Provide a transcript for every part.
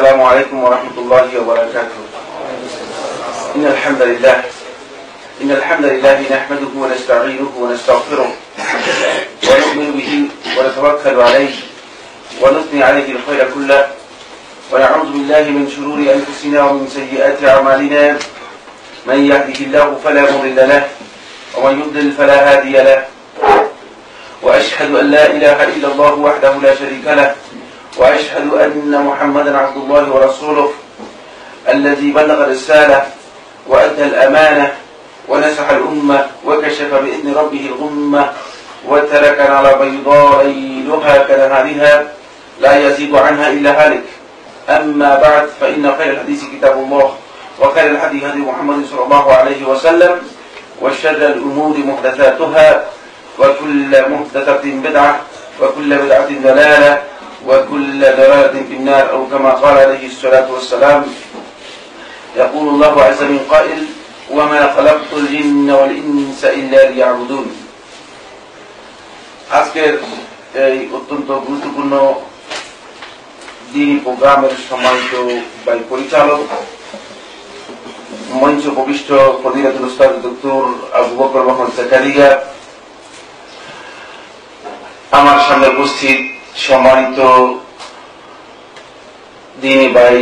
السلام عليكم ورحمة الله وبركاته. إن الحمد لله نحمده ونستعينه ونستغفره ونؤمن به ونتوكل عليه ونثني عليه الخير كله ونعوذ بالله من شرور أنفسنا ومن سيئات أعمالنا. من يهده الله فلا مضل له ومن يضلل فلا هادي له. وأشهد أن لا إله إلا الله وحده لا شريك له وأشهد أن محمدا عبد الله ورسوله الذي بلغ الرسالة وأدى الأمانة ونصح الأمة وكشف بإذن ربه الغمة وتركنا على بيضاء ليلها كنهارها لا يزيغ عنها إلا هالك. أما بعد فإن خير الحديث كتاب الله وخير الهدي هدي محمد صلى الله عليه وسلم وشر الأمور محدثاتها وكل محدثة بدعة وكل بدعة ضلالة وكل ضلالة في النار أو كما قال عليه الصلاة والسلام. يقول الله عز من قائل وما خلقت الجن والإنس إلا ليعبدون. আজকের এই অত্যন্ত গুরুত্বপূর্ণ দ্বীনি প্রোগ্রামের সম্মানিত পরিচালক মঞ্চ উপবিষ্ট ফজিলাতুল উস্তাদ ডক্টর আবু বকর মোহাম্মদ জাকারিয়া, আমার সামনে উপস্থিত সম্মানিত দ্বীনি ভাই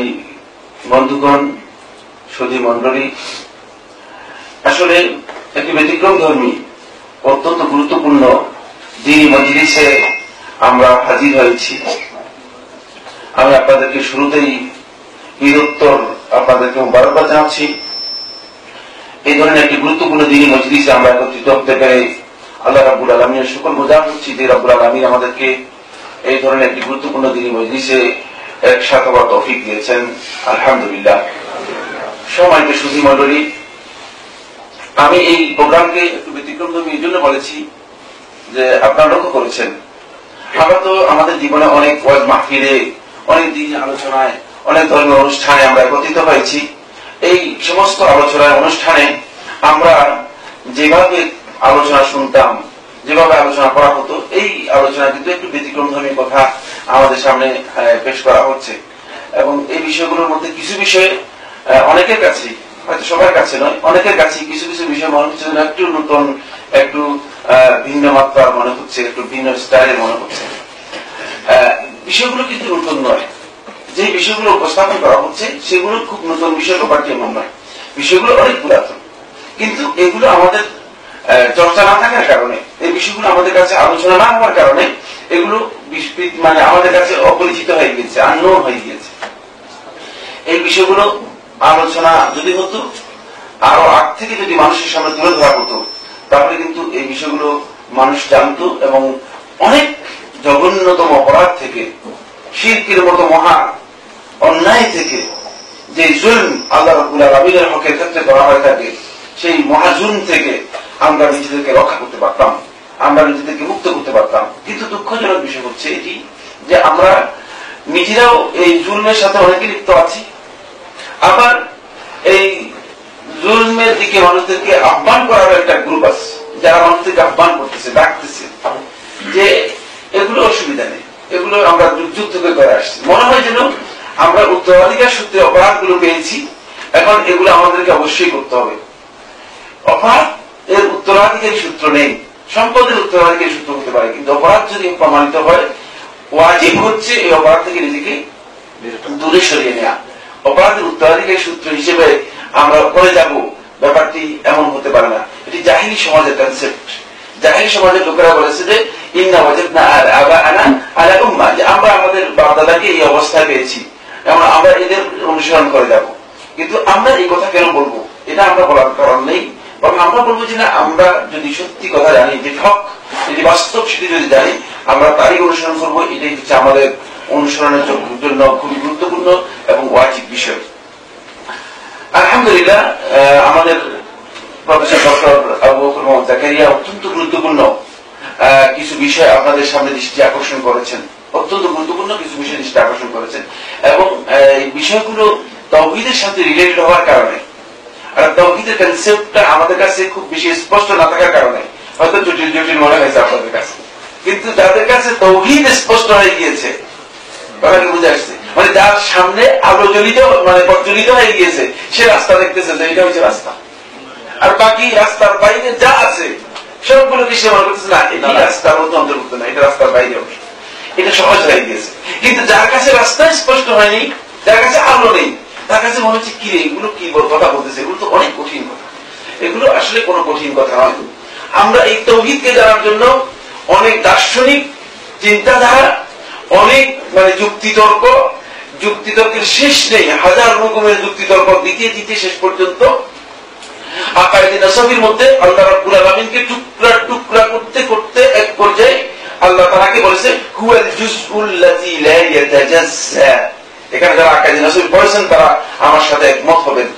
বন্ধুগণ, সুধী মন্ডলী, আসলে একটি ব্যতিক্রম ধর্মী অত্যন্ত গুরুত্বপূর্ণ দ্বীনি মজলিসে আমরা হাজির হয়েছি। আমি আপনাদেরকে শুরুতেই ঈদোত্তর আপনাদেরকে মুবারকবাদ জানাচ্ছি। এই ধরনের একটি গুরুত্বপূর্ণ দ্বীনি মজলিসে আমরা একত্রিত হতে পেরে আল্লাহ রাব্বুল আলামিনের শুকর গুজার হচ্ছি যে রাব্বুল আলামিন আমাদেরকে এই ধরনের একটি গুরুত্বপূর্ণ দ্বীনি মজলিসে একসাথে হওয়ার তৌফিক দিয়েছেন, আলহামদুলিল্লাহ। সম্মানিত সুধী মণ্ডলী, আমি এই প্রোগ্রামকে একটু ব্যতিক্রমধর্মী এই জন্য বলেছি যে আপনারা লক্ষ্য করেছেন আমরা তো আমাদের জীবনে অনেক ওয়াজ মাহফিলে, অনেক দিন আলোচনায়, অনেক ধর্মীয় অনুষ্ঠানে আমরা একত্রিত হয়েছি। এই সমস্ত আলোচনায় অনুষ্ঠানে আমরা যেভাবে আলোচনা শুনতাম, যেভাবে আলোচনা করা হতো, এই আলোচনা কিন্তু একটু ব্যতিক্রমধর্মী কথা আমাদের সামনে পেশ করা হচ্ছে। এবং এই বিষয়গুলোর মধ্যে কিছু বিষয় অনেকের কাছে, হয়তো সবার কাছে নয়, অনেকের কাছে কিছু কিছু বিষয় মনে হচ্ছে একটু নতুন, একটু ভিন্ন মাত্রার মনে হচ্ছে, একটু ভিন্ন স্টাইলের মনে হচ্ছে। বিষয়গুলো কিন্তু নতুন নয়, যে বিষয়গুলো উপস্থাপন করা হচ্ছে সেগুলো খুব নতুন বিষয় ব্যাপারটি এমন নয়, বিষয়গুলো অনেক পুরাতন। কিন্তু এগুলো আমাদের চর্চা না থাকার কারণে, এই বিষয়গুলো আমাদের কাছে আলোচনা না হওয়ার কারণে এগুলো মানে আমাদের কাছে অপরিচিত হয়ে গিয়েছে, আননোন হয়ে গিয়েছে। এই বিষয়গুলো আলোচনা যদি হতো, আরো আগ থেকে যদি মানুষের সামনে তুলে ধরা হতো, তাহলে কিন্তু এই বিষয়গুলো মানুষ জানতো এবং অনেক জঘন্যতম অপরাধ থেকে, শিরকের মতো মহা অন্যায় থেকে, যে জুলম আল্লাহ রাব্বুল আলামিনের হকের ক্ষেত্রে করা হয়ে থাকে, সেই মহাজুলম থেকে আমরা নিজেদেরকে রক্ষা করতে পারতাম, আমরা নিজেদেরকে মুক্ত করতে পারতাম। কিন্তু দুঃখজনক বিষয় হচ্ছে এটি যে আমরা নিজেরাও এই জুলমের সাথে অনেকে লিপ্ত আছি, আবার এই জুলমের দিকে মানুষদেরকে আহ্বান করার একটা গ্রুপ আছে যারা মানুষদেরকে আহ্বান করতেছে, ডাকতেছে যে এগুলো অসুবিধা নেই, এগুলো আমরা যুগ থেকে করে আসছি। মনে হয় যেন আমরা উত্তরাধিকার সূত্রে অপরাধগুলো পেয়েছি, এখন এগুলো আমাদেরকে অবশ্যই করতে হবে। অপরাধ এর উত্তরাধিকারী সূত্র নেই, সম্পদের উত্তরাধিকারী সূত্র হতে পারে, কিন্তু অপরাধ যদি প্রমাণিত হয়, ওয়াজিব হচ্ছে এই অপরাধ থেকে নিজেকে দূরে সরিয়ে নেওয়া। অপরাধের উত্তরাধিকারী সূত্র হিসেবে আমরা করে যাব, ব্যাপারটি এমন হতে পারে না। এটি জাহিলি সমাজের কনসেপ্ট। জাহিলি সমাজের লোকেরা বলেছে যে ইন্না ওয়াজাদনা আবাআনা আলা উম্মাহ, যে আমরা আমাদের বাপ দাদাকে এই অবস্থায় পেয়েছি, এবং আমরা এদের অনুসরণ করে যাব। কিন্তু আমরা এই কথা কেন বলবো? এটা আমরা বলার কারণ নেই, বরং আমরা বলবো যে না, আমরা যদি সত্যি কথা জানি, যে হক, যদি বাস্তব সেটি যদি জানি, আমরা তারই অনুসরণ করবো। এটাই হচ্ছে আমাদের অনুসরণের জন্য খুবই গুরুত্বপূর্ণ এবং ওয়াজিব বিষয়। আলহামদুলিল্লাহ, আমাদের প্রফেসর ডক্টর আবু বকর মোহাম্মদ জাকারিয়া অত্যন্ত গুরুত্বপূর্ণ কিছু বিষয় আপনাদের সামনে দৃষ্টি আকর্ষণ করেছেন, অত্যন্ত গুরুত্বপূর্ণ কিছু বিষয় দৃষ্টি আকর্ষণ করেছেন, এবং এই বিষয়গুলো তাওহীদের সাথে রিলেটেড হওয়ার কারণে, আর তাওহীদের কনসেপ্টটা আমাদের কাছে খুব বেশি স্পষ্ট না থাকার কারণে হয়তো জটিল জটিল মনে হয়েছে আপনাদের কাছে। কিন্তু যাদের কাছে তাওহীদ স্পষ্ট হয়ে গিয়েছে, কথাকে বুঝে আসছে, মানে যার সামনে আলো জ্বলিত মানে প্রজ্বলিত হয়ে গিয়েছে সে রাস্তা দেখতেছে যে এটা হচ্ছে রাস্তা, আর বাকি রাস্তার বাইরে যা আছে সবগুলো কি সে মনে করতেছে না এটা রাস্তার মধ্যে অন্তর্ভুক্ত না, এটা রাস্তার বাইরে অংশ, এটা সহজ হয়ে গিয়েছে। কিন্তু যার কাছে রাস্তা স্পষ্ট হয়নি, যার কাছে আলো নেই, তার কাছে মনে হচ্ছে কি রে এগুলো কি কথা বলতেছে, এগুলো তো অনেক কঠিন কথা। এগুলো আসলে কোনো কঠিন কথা নয়। আমরা এই তাওহীদকে জানার জন্য অনেক দার্শনিক চিন্তাধারা, অনেক মানে যুক্তিতর্কের শেষ নেই, হাজার রকমের যুক্তিতর্ক দিতে দিতে শেষ পর্যন্ত আকায়েদে নসবির মধ্যে আল্লাহ রাব্বুল আলামিনকে টুকরা টুকরা করতে করতে এক পর্যায়ে আল্লাহ তাআলাকে বলেছে হুয়াল জুজউল লাযী লা ইয়াতাজাজ্জা। এখানে যারা আকায়েদে নসবি পড়েছেন তারা আমার সাথে একমত হবেন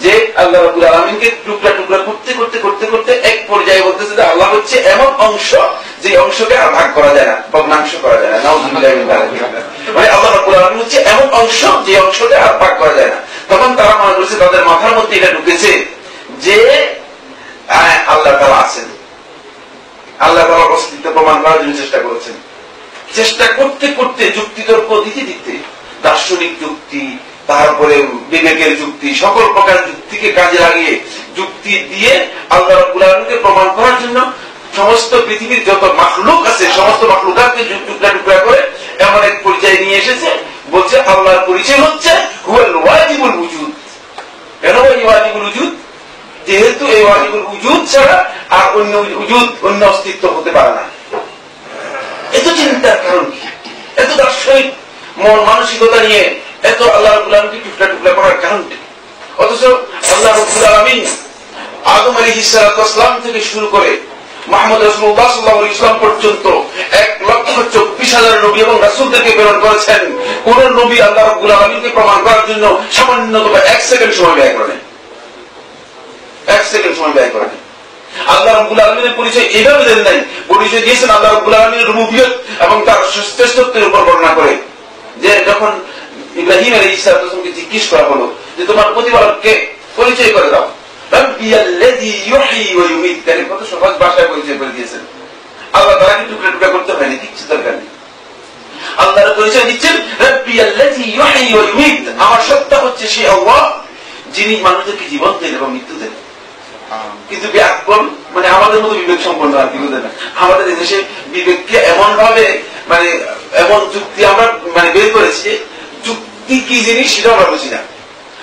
যে আল্লাহ রাব্বুল আলামিনকে টুকরা টুকরা করতে করতে করতে করতে এক পর্যায়ে বলতেছে যে আল্লাহ হচ্ছে এমন অংশ যে অংশকে আর ভাগ করা যায় না, ভগ্নাংশ করা যায় না। নাউযুবিল্লাহি মিন যালিক। মানে আল্লাহ রাব্বুল আলামিন হচ্ছে এমন অংশ যে অংশকে আর ভাগ করা যায় না। তখন তারা মনে করছে তাদের মাথার মধ্যে এটা ঢুকেছে যে আল্লাহ তাআলা আছেন, আল্লাহ তাআলার অস্তিত্ব প্রমাণ করার জন্য চেষ্টা করেছেন। চেষ্টা করতে করতে যুক্তিতর্ক দিতে দিতে দার্শনিক যুক্তি, তারপরে বিবেকের যুক্তি, সকল প্রকার যুক্তিকে কাজে লাগিয়ে যুক্তি দিয়ে আল্লাহ রাব্বুল আলামিনকে প্রমাণ করার জন্য সমস্ত পৃথিবীর যত মাখলুক আছে সমস্ত মাখলুকাতকে টুকরা টুকরা করে এমন এক পর্যায়ে নিয়ে এসেছে, বলছে আল্লাহর পরিচয় হচ্ছে হুয়াল ওয়াজিবুল উজুদ। কেন এই ওয়াজিবুল উজুদ? যেহেতু এই ওয়াজিবুল উজুদ ছাড়া আর অন্য উজুদ, অন্য অস্তিত্ব হতে পারে না। এত চিন্তার কারণ কি? এত দার্শনিক মন মানসিকতা নিয়ে এত আল্লাহ রাব্বুল আলামিনকে টুকরা টুকরা করার কারণটা? অথচ আল্লাহ রাব্বুল আলামিন আদম আলাইহিস সালাম থেকে শুরু করে মুহাম্মদ রাসূলুল্লাহ সাল্লাল্লাহু আলাইহি ওয়াসাল্লাম পর্যন্ত 1,24,000 নবী এবং রাসূলদেরকে প্রেরণ করেছেন। কোন নবী আল্লাহ রাব্বুল আলামিনকে প্রমাণ করার জন্য সামান্যতম 1 সেকেন্ড সময় ব্যয় করেন, 1 সেকেন্ড সময় ব্যয় করেন। আল্লাহ রাব্বুল আলামিনের পরিচয় এইভাবে দেন নাই, পরিচয় দিয়েছেন আল্লাহ রাব্বুল আলামিনের রুবুবিয়ত এবং তার শ্রেষ্ঠত্বের উপর বর্ণনা করে। যে যখন ইব্রাহিম আলাইহিস সালামকে জিজ্ঞেস করা হলো যে তোমার প্রতিপালককে পরিচয় করে দাও, রাব্বিয়াল্লাযী ইউহয়ী ওয়া ইউমীত, তাহলে কত সহজ ভাষায় পরিচয় করে দিয়েছেন। আল্লাহ তাআলাকে টুকরা টুকরা করতে হয়নি, কিছু দরকার নেই। আল্লাহর পরিচয় দিচ্ছেন রাব্বিয়াল্লাযী ইউহয়ী ওয়া ইউমীত, আমার সত্তা হচ্ছে সেই আল্লাহ যিনি মানুষদেরকে জীবন দেন এবং মৃত্যু দেন। কিন্তু ব্যাকরণ মানে আমাদের মতো বিবেক সম্পন্ন আর কি বুঝে না। আমাদের দেশে বিবেককে এমন ভাবে মানে এমন যুক্তি আমরা মানে বের করেছি, যুক্তি কি জিনিস সেটা আমরা বুঝি না।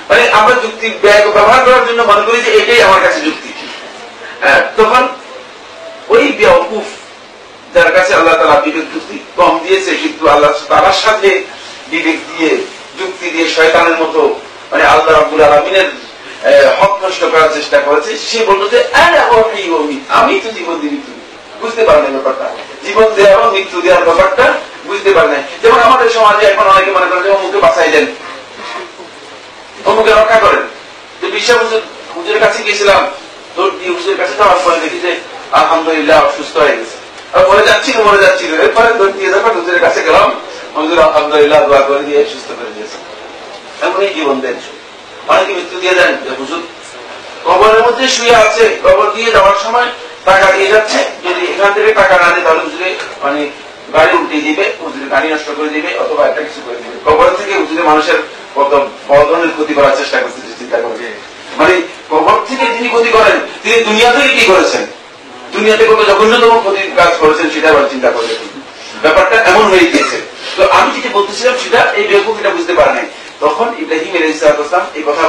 মানে আমরা যুক্তি ব্যবহার করার জন্য মনে করি যে এটাই আমার কাছে যুক্তি। তখন ওই বেওকুফ যার কাছে আল্লাহ তাআলা বিবেক যুক্তি কম দিয়েছে, কিন্তু আল্লাহ তাআলার সাথে বিবেক দিয়ে যুক্তি দিয়ে শয়তানের মতো মানে আল্লাহ রাব্বুল আলামিনের হক নষ্ট করার চেষ্টা করেছে। সে বলল যে আমি তো জীবন দিয়ে মৃত্যু বুঝতে পারি না ব্যাপারটা, জীবন দেওয়া এবং মৃত্যু দেওয়ার ব্যাপারটা বুঝতে পারি না। যেমন আমাদের সমাজে এখন অনেকে মনে করেন যে অমুকে বাঁচাই দেন, অমুকে রক্ষা করেন। যে বিশ্বাস হুজুরের কাছে গিয়েছিলাম, দৌড় দিয়ে হুজুরের কাছে যাওয়ার পরে দেখি যে আলহামদুলিল্লাহ সুস্থ হয়ে গেছে, আর মরে যাচ্ছিল এরপরে দৌড় দিয়ে যখন হুজুরের কাছে গেলাম, হুজুর আলহামদুলিল্লাহ দোয়া করে দিয়ে সুস্থ করে দিয়েছে। এমন এই জীবন দেন। অনেকে মৃত্যু দিয়ে দেন, হুজুর কবরের মধ্যে শুয়ে আছে, কবর দিয়ে যাওয়ার সময় টাকা দিয়ে যাচ্ছে, যদি এখান থেকে টাকা না দেয় তাহলে হুজুরে মানে গাড়ি উল্টে দিবে, হুজুরে গাড়ি নষ্ট করে দিবে অথবা একটা কিছু করে দিবে। কবর থেকে হুজুরে মানুষের কত বড় ধরনের ক্ষতি করার চেষ্টা করছে, চিন্তা করে। মানে কবর থেকে যিনি ক্ষতি করেন তিনি দুনিয়া থেকে কি করেছেন, দুনিয়াতে কত জঘন্যতম ক্ষতির কাজ করেছেন সেটা আবার চিন্তা করে। ব্যাপারটা এমন হয়ে গিয়েছে। তো আমি যেটা বলতেছিলাম সেটা এই বেকুফ এটা বুঝতে পারে নাই। তখন ইব্রাহিম আলাইহিস সালাম এই কথা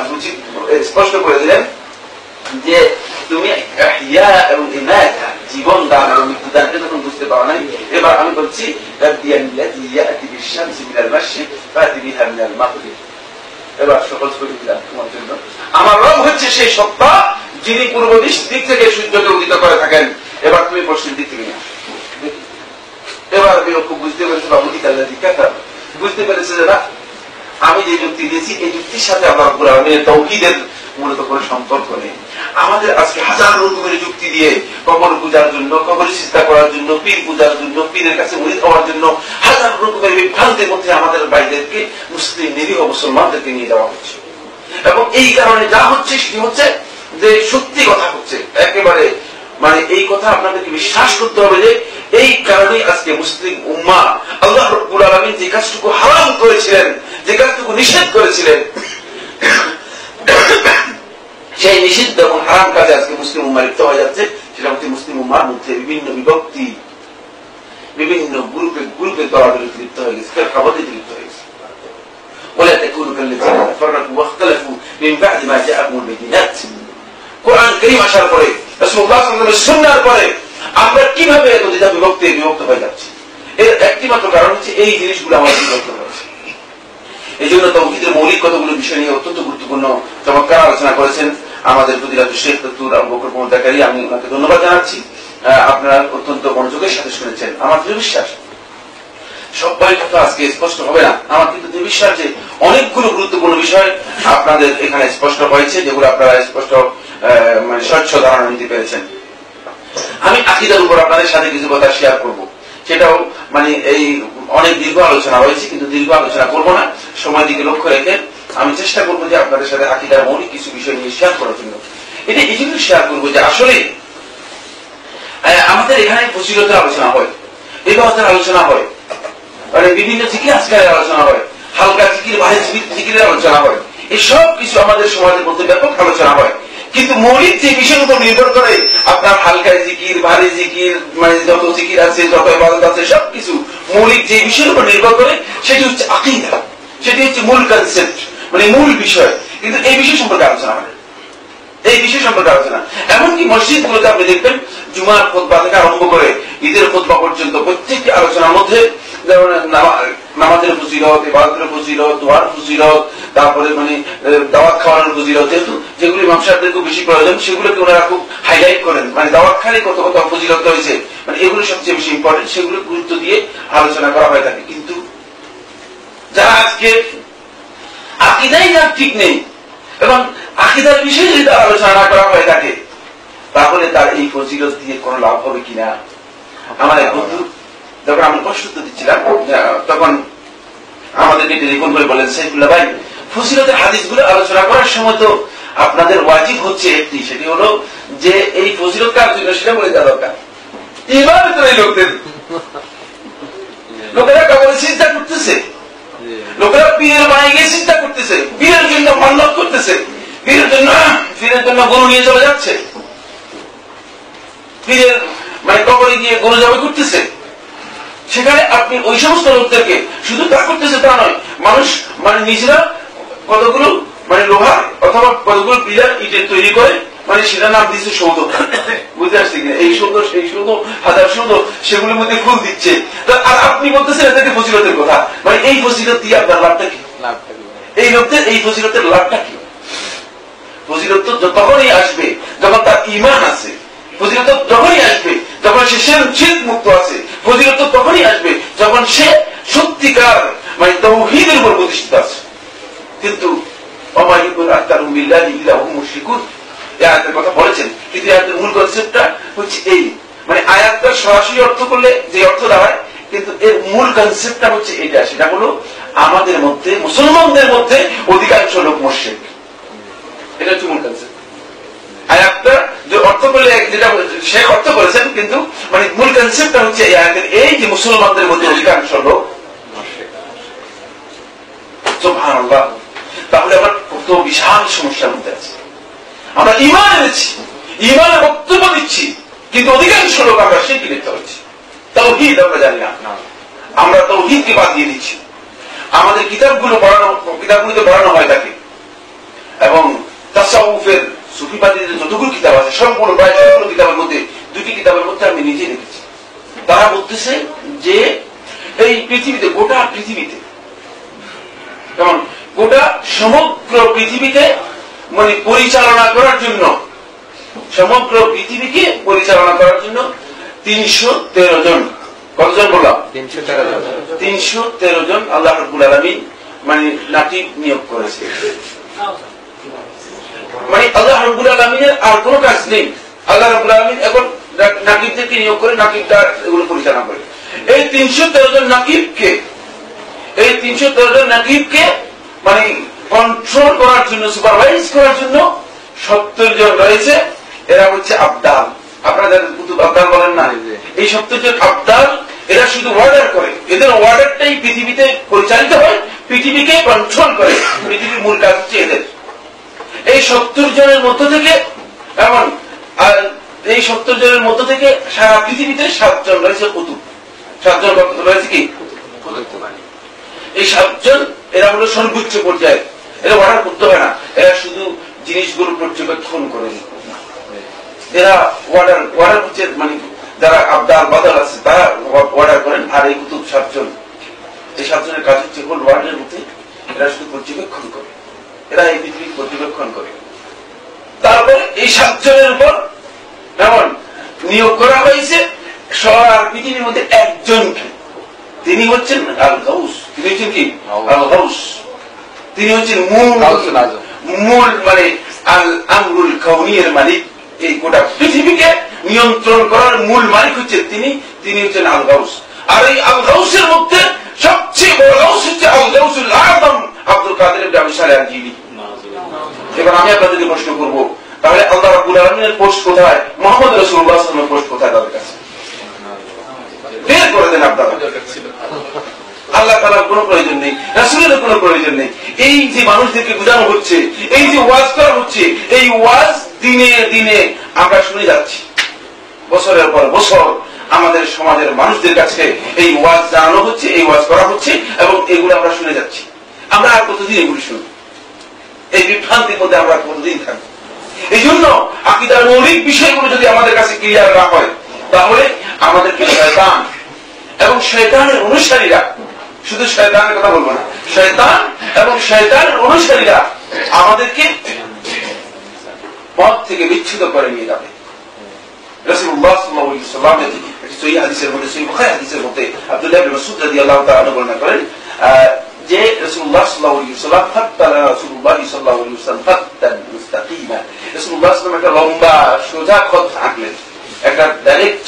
স্পষ্ট করে দিলেন যে তুমি ইহয়া এবং ইমাতা, জীবন দান এবং মৃত্যু দানকে যখন বুঝতে পারো নাই, এবার আমি বলছি রাব্বিয়াল্লাযী ইয়াতি বিশ-শামসি মিনাল মাশরিক ফাতি বিহা মিনাল মাগরিব। এবার সহজ করে দিলাম তোমার জন্য, আমার রব হচ্ছে সেই সত্তা যিনি পূর্ব দিক থেকে সূর্যকে উদিত করে থাকেন। এবার তুমি পশ্চিম দিক থেকে এবার খুব বুঝতে পেরেছে বাবুদিকাল্লাযী কাফার, বুঝতে পেরেছে যে না আমি যে যুক্তি দিয়েছি এই যুক্তির সাথে আল্লাহ রাব্বুল আলামিনের তাওহীদের মূলত কোনো সম্পর্ক নেই। আমাদের আজকে হাজার রকমের যুক্তি দিয়ে কবর পূজার জন্য, কবর সিজদা করার জন্য, পীর পূজার জন্য, পীরের কাছে মুরিদ হওয়ার জন্য হাজার রকমের বিভ্রান্তির মধ্যে আমাদের বাইরেকে মুসলিম নিরীহ মুসলমানদেরকে নিয়ে যাওয়া হচ্ছে। এবং এই কারণে যা হচ্ছে সেটি হচ্ছে যে সত্যি কথা হচ্ছে একেবারে মানে এই কথা আপনাদেরকে বিশ্বাস করতে হবে যে এই কারণে আজকে মুসলিম উম্মাহ আল্লাহ রাব্বুল আলামিন যে কাজটুকু হারাম করেছিলেন, যে কাজটুকু নিষেধ করেছিলেন, সেই নিষিদ্ধ এবং হারাম কাজে আজকে মুসলিম উম্মাহ লিপ্ত হয়ে যাচ্ছে। সেটা হচ্ছে মুসলিম উম্মাহর মধ্যে বিভিন্ন বিভক্তি, বিভিন্ন গ্রুপে দলাদলিতে লিপ্ত হয়ে গেছে, ফেরকাবাদিতে লিপ্ত হয়ে গেছে। ولا تكونوا كالذين تفرقوا واختلفوا من بعد ما جاءهم البينات। কোরআন কারীম আসার পরে, রাসূলুল্লাহ সাল্লাল্লাহু আলাইহি ওয়াসাল্লামের সুন্নাহর পরে আমরা কিভাবে এত দ্বিধা বিভক্ত হয়ে যাচ্ছি? এর একটি মাত্র কারণ হচ্ছে এই জিনিসগুলো আমাদের বিভক্ত হচ্ছে। এই জন্য তাওহীদের মৌলিক কতগুলো বিষয় নিয়ে অত্যন্ত গুরুত্বপূর্ণ চমৎকার আলোচনা করেছেন আমাদের ফজিলাতুল শেখ ডক্টর আবু বকর মোহাম্মদ জাকারি। আমি ওনাকে ধন্যবাদ জানাচ্ছি। আপনারা অত্যন্ত মনোযোগের সাথে শুনেছেন। আমার দৃঢ় বিশ্বাস সবাই কথা আজকে স্পষ্ট হবে না, আমার কিন্তু দৃঢ় বিশ্বাস যে অনেকগুলো গুরুত্বপূর্ণ বিষয় আপনাদের এখানে স্পষ্ট হয়েছে, যেগুলো আপনারা স্পষ্ট মানে স্বচ্ছ ধারণা নিতে পেরেছেন। আমি আকীদার উপর আপনাদের সাথে কিছু কথা শেয়ার করব, সেটাও মানে এই অনেক দীর্ঘ আলোচনা হয়েছে, কিন্তু দীর্ঘ আলোচনা করব না, সময় দিকে লক্ষ্য রেখে আমি চেষ্টা করবো যে আপনাদের সাথে আকীদার মৌলিক কিছু বিষয় নিয়ে শেয়ার করার জন্য। এটা এই জন্য শেয়ার করবো যে আসলে আমাদের এখানে ফজিলতের আলোচনা হয়, ইবাদতের আলোচনা হয়, মানে বিভিন্ন জিকির আজকালের আলোচনা হয়, হালকা জিকির ভারী জিকিরের আলোচনা হয়, এই সব কিছু আমাদের সমাজের মধ্যে ব্যাপক আলোচনা হয়। কিন্তু মৌলিক যে বিষয়ের উপর নির্ভর করে আপনার হালকা জিকির, ভারী জিকির, মানে যত জিকির আছে, যত ইবাদত আছে, সবকিছু মৌলিক যে বিষয়ের উপর নির্ভর করে সেটি হচ্ছে আকীদা, সেটি হচ্ছে মূল কনসেপ্ট, মানে মূল বিষয়। কিন্তু এই বিষয় সম্পর্কে আলোচনা হয়, এই বিষয় সম্পর্কে আলোচনা। এমনকি মসজিদগুলোতে আপনি দেখবেন জুমার খুতবা থেকে আরম্ভ করে ঈদের খুতবা পর্যন্ত প্রত্যেকটি আলোচনার মধ্যে যেমন নামাজের ফজিলত, ইবাদতের ফজিলত, দোয়ার ফজিলত, তারপরে মানে দাওয়াত খাওয়ানোর ফজিলত, যেহেতু যেগুলি ইমাম সাহেবদের খুব বেশি প্রয়োজন সেগুলোকে ওনারা খুব হাইলাইট করেন, মানে দাওয়াত খালি কত কত ফজিলত রয়েছে, মানে এগুলো সবচেয়ে বেশি ইম্পর্টেন্ট, সেগুলো গুরুত্ব দিয়ে আলোচনা করা হয়ে থাকে। কিন্তু যারা আজকে আকীদাই না ঠিক নেই এবং আকীদার বিষয়ে যদি তার আলোচনা না করা হয়ে থাকে, তাহলে তার এই ফজিলত দিয়ে কোনো লাভ হবে কিনা। আমার এক বন্ধু যখন আমি প্রস্তুত দিচ্ছিলাম, তখন আমাদেরকে টেলিফোন করে বলেন, সাইফুল্লাহ ভাই, ফজিলতের হাদিসগুলো আলোচনা করার সময় তো আপনাদের ওয়াজিব হচ্ছে একটি, সেটি হলো যে এই ফজিলত কার জন্য সেটা বলে দেওয়া দরকার। এইভাবে তো এই লোকেরা কবরে চিন্তা করতেছে, লোকেরা পীরের বাড়ি গিয়ে চিন্তা করতেছে, পীরের জন্য মান্নত করতেছে, পীরের জন্য গরু নিয়ে চলে যাচ্ছে, পীরের মানে কবরে গিয়ে গরু জবাই করতেছে। সেখানে আপনি ওই সমস্ত লোকদেরকে শুধু তা করতেছে তা নয়, মানুষ মানে নিজেরা কতগুলো মানে লোহা অথবা কতগুলো পিলার ইটের তৈরি করে, মানে সেটা নাম দিচ্ছে সৌধ, বুঝতে আসছে কিনা, এই সৌধ সেই সৌধ হাজার সৌধ, সেগুলোর মধ্যে ফুল দিচ্ছে। আর আপনি বলতেছেন এদেরকে ফজিলতের কথা, মানে এই ফজিলত দিয়ে আপনার লাভটা কি? এই লোকদের এই ফজিলতের লাভটা কি? ফজিলত তো তখনই আসবে যখন তার ঈমান আছে, ফজিলত যখনই আসবে যখন সে শিরক মুক্ত আছে, ফজিলত তখনই আসবে যখন সে সত্যিকার মানে তাওহীদের উপর প্রতিষ্ঠিত আছে। কিন্তু ওমাইকুন আতারু বিল্লাহি ইল্লা হুম মুশরিকুন, এই আয়াতের কথা বলেছেন, কিন্তু আয়াতের মূল কনসেপ্টটা হচ্ছে এই, মানে আয়াতটা সরাসরি অর্থ করলে যে অর্থ দাঁড়ায়, কিন্তু এর মূল কনসেপ্টটা হচ্ছে এটা, সেটা হলো আমাদের মধ্যে মুসলমানদের মধ্যে অধিকাংশ লোক মুশরিক, এটা হচ্ছে মূল কনসেপ্ট। আয়াতটা যে অর্থ করলে যেটা সে অর্থ করেছেন, কিন্তু মানে মূল কনসেপ্টটা হচ্ছে এই আয়াতের, এই যে মুসলমানদের মধ্যে অধিকাংশ লোক মুশরিক। সুবহানাল্লাহ। তাহলে আমরা কত বিশাল সমস্যার মধ্যে আছি। আমরা ঈমান এনেছি, ঈমানের বক্তব্য দিচ্ছি, কিন্তু অধিকাংশ লোক আমরা শিরকে লিপ্ত হচ্ছি, তাওহীদ আমরা জানি না, আমরা তাওহীদকে বাদ দিয়ে দিচ্ছি। আমাদের কিতাবগুলোতে পড়ানো হয় থাকে, এবং তাসাউফের সুফিবাদীদের যতগুলো কিতাব আছে সম্পূর্ণ প্রায় সবগুলো কিতাবের মধ্যে, দুটি কিতাবের মধ্যে আমি নিজে দেখেছি, তারা বলতেছে যে এই পৃথিবীতে, গোটা পৃথিবীতে, যেমন গোটা সমগ্র পৃথিবীতে মানে পরিচালনা করার জন্য, সমগ্র পৃথিবীকে পরিচালনা করার জন্য 313 জন, কতজন বললাম? 313 জন আল্লাহ রাব্বুল আলামিন মানে নাকিব নিয়োগ করেছে। মানে আল্লাহ রাব্বুল আলামিনের আর কোনো কাজ নেই, আল্লাহ রাব্বুল আলামিন এখন নাকিবদেরকে নিয়োগ করে, নাকিবটা এগুলো পরিচালনা করে। এই 313 জন নাকিবকে, এই 313 জন নাকিবকে মানে কন্ট্রোল করার জন্য, সুপারভাইজ করার জন্য 70 জন রয়েছে, এরা হচ্ছে আবদাল। আপনারা যাদের কুতুব আবদাল বলেন না, এই সপ্তর্যের আবদাল এরা শুধু অর্ডার করে, এদের অর্ডারটাই পৃথিবীতে পরিচালিত হয়, পৃথিবীকে কন্ট্রোল করে, পৃথিবীর মূল কাজ হচ্ছে এদের। এই 70 জনের মধ্য থেকে এমন, আর এই 70 জনের মধ্য থেকে সারা পৃথিবীতে 7 জন রয়েছে কুতুব। 7 জন রয়েছে কি? এই 7 জন এরা হলো সর্বোচ্চ পর্যায়ে, এরা অর্ডার করতে হয় না, এরা শুধু জিনিসগুলো পর্যবেক্ষণ করে। এরা অর্ডার হচ্ছে মানে যারা আবদাল বাদাল আছে তারা অর্ডার করেন, আর এই কুতুব 7 জন, এই 7 জনের কাজ হচ্ছে হোল ওয়ার্ল্ডের মধ্যে এরা শুধু পর্যবেক্ষণ করে, এরা এই পৃথিবী পর্যবেক্ষণ করে। তারপরে এই 7 জনের উপর এমন নিয়োগ করা হয়েছে সারা পৃথিবীর মধ্যে একজনকে, তিনি হচ্ছেন আল গাউস। তিনি হচ্ছেন কি? আল গাউস। তিনি হচ্ছেন মূল মানে আল আমরুল কাউনিয়ের মালিক। এই গোটা পৃথিবীকে নিয়ন্ত্রণ করার মূল মালিক হচ্ছে তিনি, তিনি হচ্ছেন আল গাউস। আর এই আল গাউসের মধ্যে সবচেয়ে বড় গাউস হচ্ছে আল গাউসুল আযম আব্দুল কাদের ইবনে আবি সালেহ আল জিলি। এবার আমি আপনাদেরকে প্রশ্ন করব, তাহলে আল্লাহ রাব্বুল আলামিনের পোস্ট কোথায়, মুহাম্মদ রাসূলুল্লাহ সাল্লাল্লাহু আলাইহি ওয়াসাল্লামের পোস্ট কোথায় তাদের কাছে? বের করে দেন আপনারা। আল্লাহ তাআলার কোনো প্রয়োজন নেই, রাসূলের কোনো প্রয়োজন নেই। এই যে মানুষদেরকে বোঝানো হচ্ছে, এই যে ওয়াজ করা হচ্ছে, এই ওয়াজ দিনে দিনে আমরা শুনে যাচ্ছি, বছরের পর বছর আমাদের সমাজের মানুষদের কাছে এই ওয়াজ জানানো হচ্ছে, এই ওয়াজ করা হচ্ছে, এবং এগুলো আমরা শুনে যাচ্ছি। আমরা আর কতদিন এগুলি শুনব? এই বিভ্রান্তির মধ্যে আমরা কতদিন থাকবো? এই জন্য আকীদার মৌলিক বিষয়গুলো যদি আমাদের কাছে ক্লিয়ার না হয়, তাহলে আমাদেরকে শয়তান এবং শয়তানের অনুসারীরা, শুধু শয়তানের কথা বলবো না, শয়তান এবং শয়তানের অনুসারীরা আমাদেরকে পথ থেকে বিচ্ছুত করে নিয়ে যাবে। রাসূলুল্লাহ সাল্লাল্লাহু আলাইহি ওয়াসাল্লাম একটি সহিহ হাদিসের মধ্যে, সহিহ বুখারী হাদিসের মধ্যে আব্দুল্লাহ ইবনে মাসউদ রাদিয়াল্লাহু তাআলা বর্ণনা করেন যে রাসূলুল্লাহ সাল্লাল্লাহু আলাইহি ওয়াসাল্লাম ফাত্তালা রাসূলুল্লাহ সাল্লাল্লাহু আলাইহি ওয়াসাল্লাম ফাত্তান মুস্তাকিমা। রাসূলুল্লাহ সাল্লাল্লাহু আলাইহি ওয়াসাল্লাম একটা লম্বা সোজা পথ আঁকলেন, একটা ডাইরেক্ট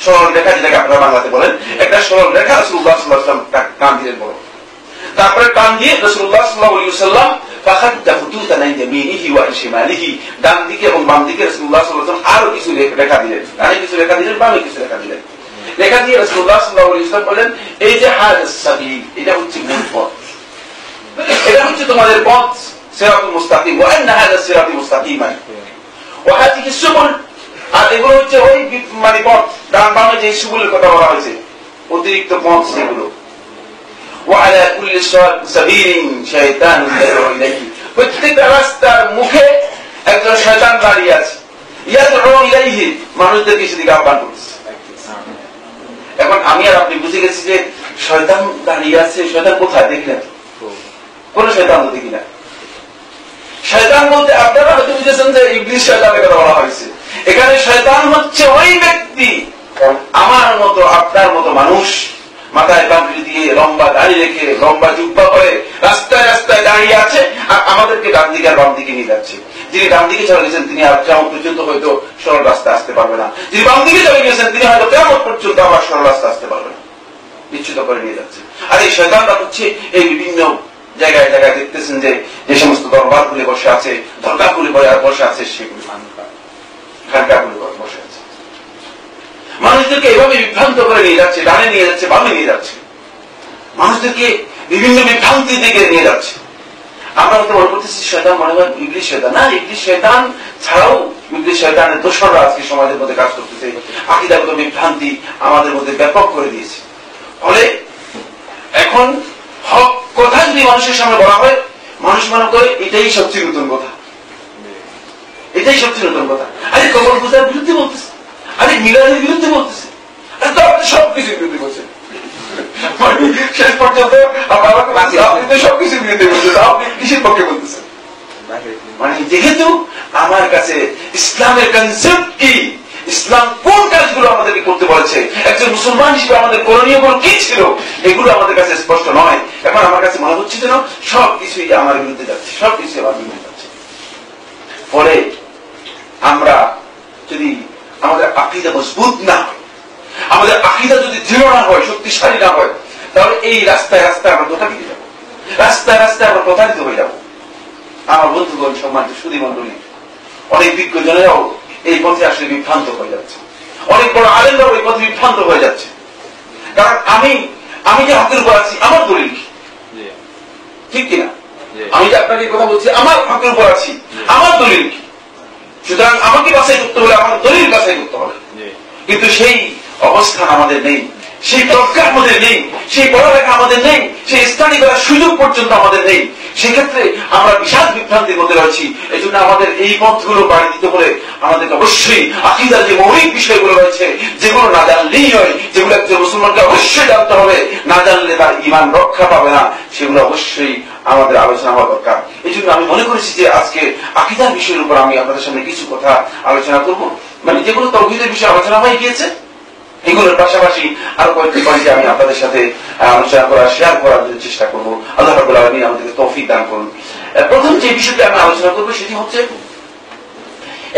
সরল রেখা, যেটাকে আপনারা বাংলাতে বলেন, একটা সরল রেখা রাসূলুল্লাহ সাল্লাল্লাহু আলাইহি ওয়াসাল্লাম টান দিলেন বড়। তারপরে টান দিয়ে রাসূলুল্লাহ সাল্লাল্লাহু আলাইহি ওয়াসাল্লাম ফাখাদ্দা খুতুতান আন ইয়ামিনিহি ওয়া আন শিমালিহি, ডান দিকে এবং বাম দিকে রাসূলুল্লাহ সাল্লাল্লাহু আলাইহি ওয়াসাল্লাম আরো কিছু রেখা দিলেন, ডানে কিছু রেখা দিলেন, বামে কিছু রেখা দিলেন। রেখা দিয়ে রাসূলুল্লাহ সাল্লাল্লাহু আলাইহি ওয়াসাল্লাম বলেন, এই যে হাদাস সাবিল, এটা হচ্ছে মূল পথ, এটা হচ্ছে তোমাদের পথ, সিরাতুল মুস্তাকিম, ওয়া আন্না হাদা সিরাতুল মুস্তাকিমান ওয়া হাদিহি সুবুল। আর এগুলো হচ্ছে ওই মানে পথ, ডান বামে যে সুবুলের কথা বলা হয়েছে, অতিরিক্ত পথ সেগুলো। ওয়া আলা কুল্লি সাবিলিন শাইতানুন ইয়াদউ ইলাইহি, প্রত্যেকটা রাস্তার মুখে একজন শয়তান দাঁড়িয়ে আছে, ইয়াদউ ইলাইহি, মানুষদেরকে সেদিকে আহ্বান করছে। এখন আমি আর আপনি বুঝে গেছি যে শয়তান দাঁড়িয়ে আছে। শয়তান কোথায় দেখলেন? কোন শয়তান তো দেখি না। শয়তান বলতে আপনারা হয়তো বুঝেছেন যে ইবলিস শয়তানের কথা বলা হয়েছে। এখানে শয়তান হচ্ছে ওই ব্যক্তি, আমার মতো আপনার মতো মানুষ, মাথায় পাগড়ি দিয়ে, লম্বা দাড়ি রেখে, লম্বা জুব্বা পরে রাস্তায় রাস্তায় দাঁড়িয়ে আছে, আর আমাদেরকে ডান দিকে আর বাম দিকে নিয়ে যাচ্ছে। যিনি ডান দিকে চলে গেছেন তিনি আর কিয়ামত পর্যন্ত হয়তো সরল রাস্তা আসতে পারবে না, যিনি বাম দিকে চলে গেছেন তিনি হয়তো কিয়ামত পর্যন্ত আবার সরল রাস্তা আসতে পারবে না, বিচ্যুত করে নিয়ে যাচ্ছে। আর এই শয়তানরা হচ্ছে এই বিভিন্ন জায়গায় জায়গায় দেখতেছেন যে যে সমস্ত দরবার খুলে বসে আছে, দরগা খুলে বসে আছে, সেগুলি খানকা খুলে বসে আছে, মানুষদেরকে এভাবে বিভ্রান্ত করে নিয়ে যাচ্ছে, ডানে নিয়ে যাচ্ছে, বামে নিয়ে যাচ্ছে, মানুষদেরকে বিভিন্ন বিভ্রান্তি দিকে নিয়ে যাচ্ছে। আমরা হয়তো মনে করতেছি শয়তান মনে হয় ইবলিস শয়তান, না, ইবলিস শয়তান ছাড়াও ইবলিস শয়তানের দোসররা আজকে সমাজের মধ্যে কাজ করতেছে, আকীদাগত বিভ্রান্তি আমাদের মধ্যে ব্যাপক করে দিয়েছে। ফলে এখন হক কথা যদি মানুষের সামনে বলা হয়, মানুষ মনে করে এটাই সবচেয়ে নতুন কথা, এটাই সবচেয়ে নতুন কথা। আরে কবর পূজার বিরুদ্ধে বলতেছে, আরে মিলাদের বিরুদ্ধে বলতেছে, আরে তো আপনি সবকিছুর বিরুদ্ধে বলছেন। শেষ পর্যন্ত আপনি তো সবকিছুর বিরুদ্ধে বলছেন, আপনি কিসের পক্ষে বলতেছেন? মানে যেহেতু আমার কাছে ইসলামের কনসেপ্ট কি, ইসলাম কোন কাজগুলো আমাদেরকে করতে বলেছে, একজন মুসলমান হিসেবে আমাদের করণীয় কি ছিল, এগুলো আমাদের কাছে স্পষ্ট নয়। এখন আমার কাছে মনে হচ্ছে যেন সবকিছুই আমার বিরুদ্ধে যাচ্ছে, সবকিছুই আমার বিরুদ্ধে যাচ্ছে। ফলে আমরা যদি আমাদের আকীদা মজবুত না হয়, আমাদের আকীদা যদি দৃঢ় না হয়, শক্তিশালী না হয়, তাহলে এই রাস্তায় রাস্তায় আমরা ধোঁকা দিয়ে যাবো, রাস্তায় রাস্তায় আমরা প্রতারিত হয়ে যাবো। আমার বন্ধুগণ, সম্মানিত সুধী মণ্ডলী, অনেক বিজ্ঞজনেরাও এই পথে আসলে বিভ্রান্ত হয়ে যাচ্ছে। অনেক বড় আলেমরাও এই পথে বিভ্রান্ত হয়ে যাচ্ছে। কারণ আমি যে হকের উপর আছি, আমার দলিল কি? ঠিক কিনা? আমি যে আপনাকে কথা বলছি, আমার হকের উপর আছি, আমার দলিল কি? সুতরাং আমাকে বাছাই করতে হলে আমার দলিল বাছাই করতে হবে। কিন্তু সেই অবস্থান আমাদের নেই, সেই প্রজ্ঞা আমাদের নেই, সেই পড়ালেখা আমাদের নেই, সেই স্টাডি করার সুযোগ পর্যন্ত আমাদের নেই। সেক্ষেত্রে আমরা বিশাল বিভ্রান্তির মধ্যে রয়েছি। এই জন্য আমাদের এই পথগুলো বাড়ি দিতে হলে আমাদেরকে অবশ্যই আকীদার যে মৌলিক বিষয়গুলো রয়েছে, যেগুলো না জানলেই হয়, যেগুলো একজন মুসলমানকে অবশ্যই জানতে হবে, না জানলে তার ঈমান রক্ষা পাবে না, সেগুলো অবশ্যই আমাদের আলোচনা হওয়া দরকার। এই জন্য আমি মনে করেছি যে আজকে আকীদার বিষয়ের উপর আমি আপনাদের সামনে কিছু কথা আলোচনা করব। মানে যেগুলো তাওহীদের বিষয়ে আলোচনা হয়ে গিয়েছে, এগুলোর পাশাপাশি আরো কয়েকটি পয়েন্টে আমি আপনাদের সাথে আলোচনা করার, শেয়ার করার জন্য চেষ্টা করবো। আল্লাহ রাব্বুল আলামিন আমাদেরকে তৌফিক দান করুন। প্রথম যে বিষয়টি আমি আলোচনা করবো সেটি হচ্ছে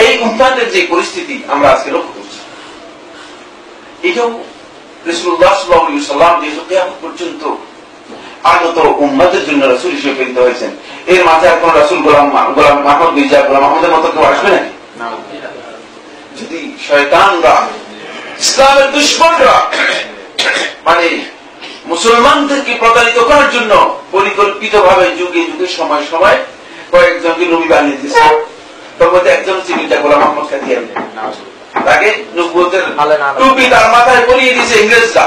এই উম্মাতের যে পরিস্থিতি আমরা আজকে লক্ষ্য করছি, এটাও রাসূলুল্লাহ সাল্লাল্লাহু আলাইহি ওয়াসাল্লাম যেহেতু কিয়ামত পর্যন্ত আগত উম্মতের জন্য রাসূল হিসেবে প্রেরিত হয়েছেন, এর মাঝে আর কোন রাসূল গোলাম মাহমুদ মির্জা গোলাম আহমদের মতো কেউ আসবে নাকি? যদি শয়তানরা, ইসলামের দুশমনরা মানে মুসলমানদেরকে প্রতারিত করার জন্য পরিকল্পিত ভাবে যুগে যুগে সময় সময় কয়েকজনকে নবী বানিয়ে দিয়েছে, তার মধ্যে একজন হচ্ছে মির্জা গোলাম আহমদ কাদিয়ানী। তাকে নবুয়তের টুপি তার মাথায় পরিয়ে দিয়েছে ইংরেজরা,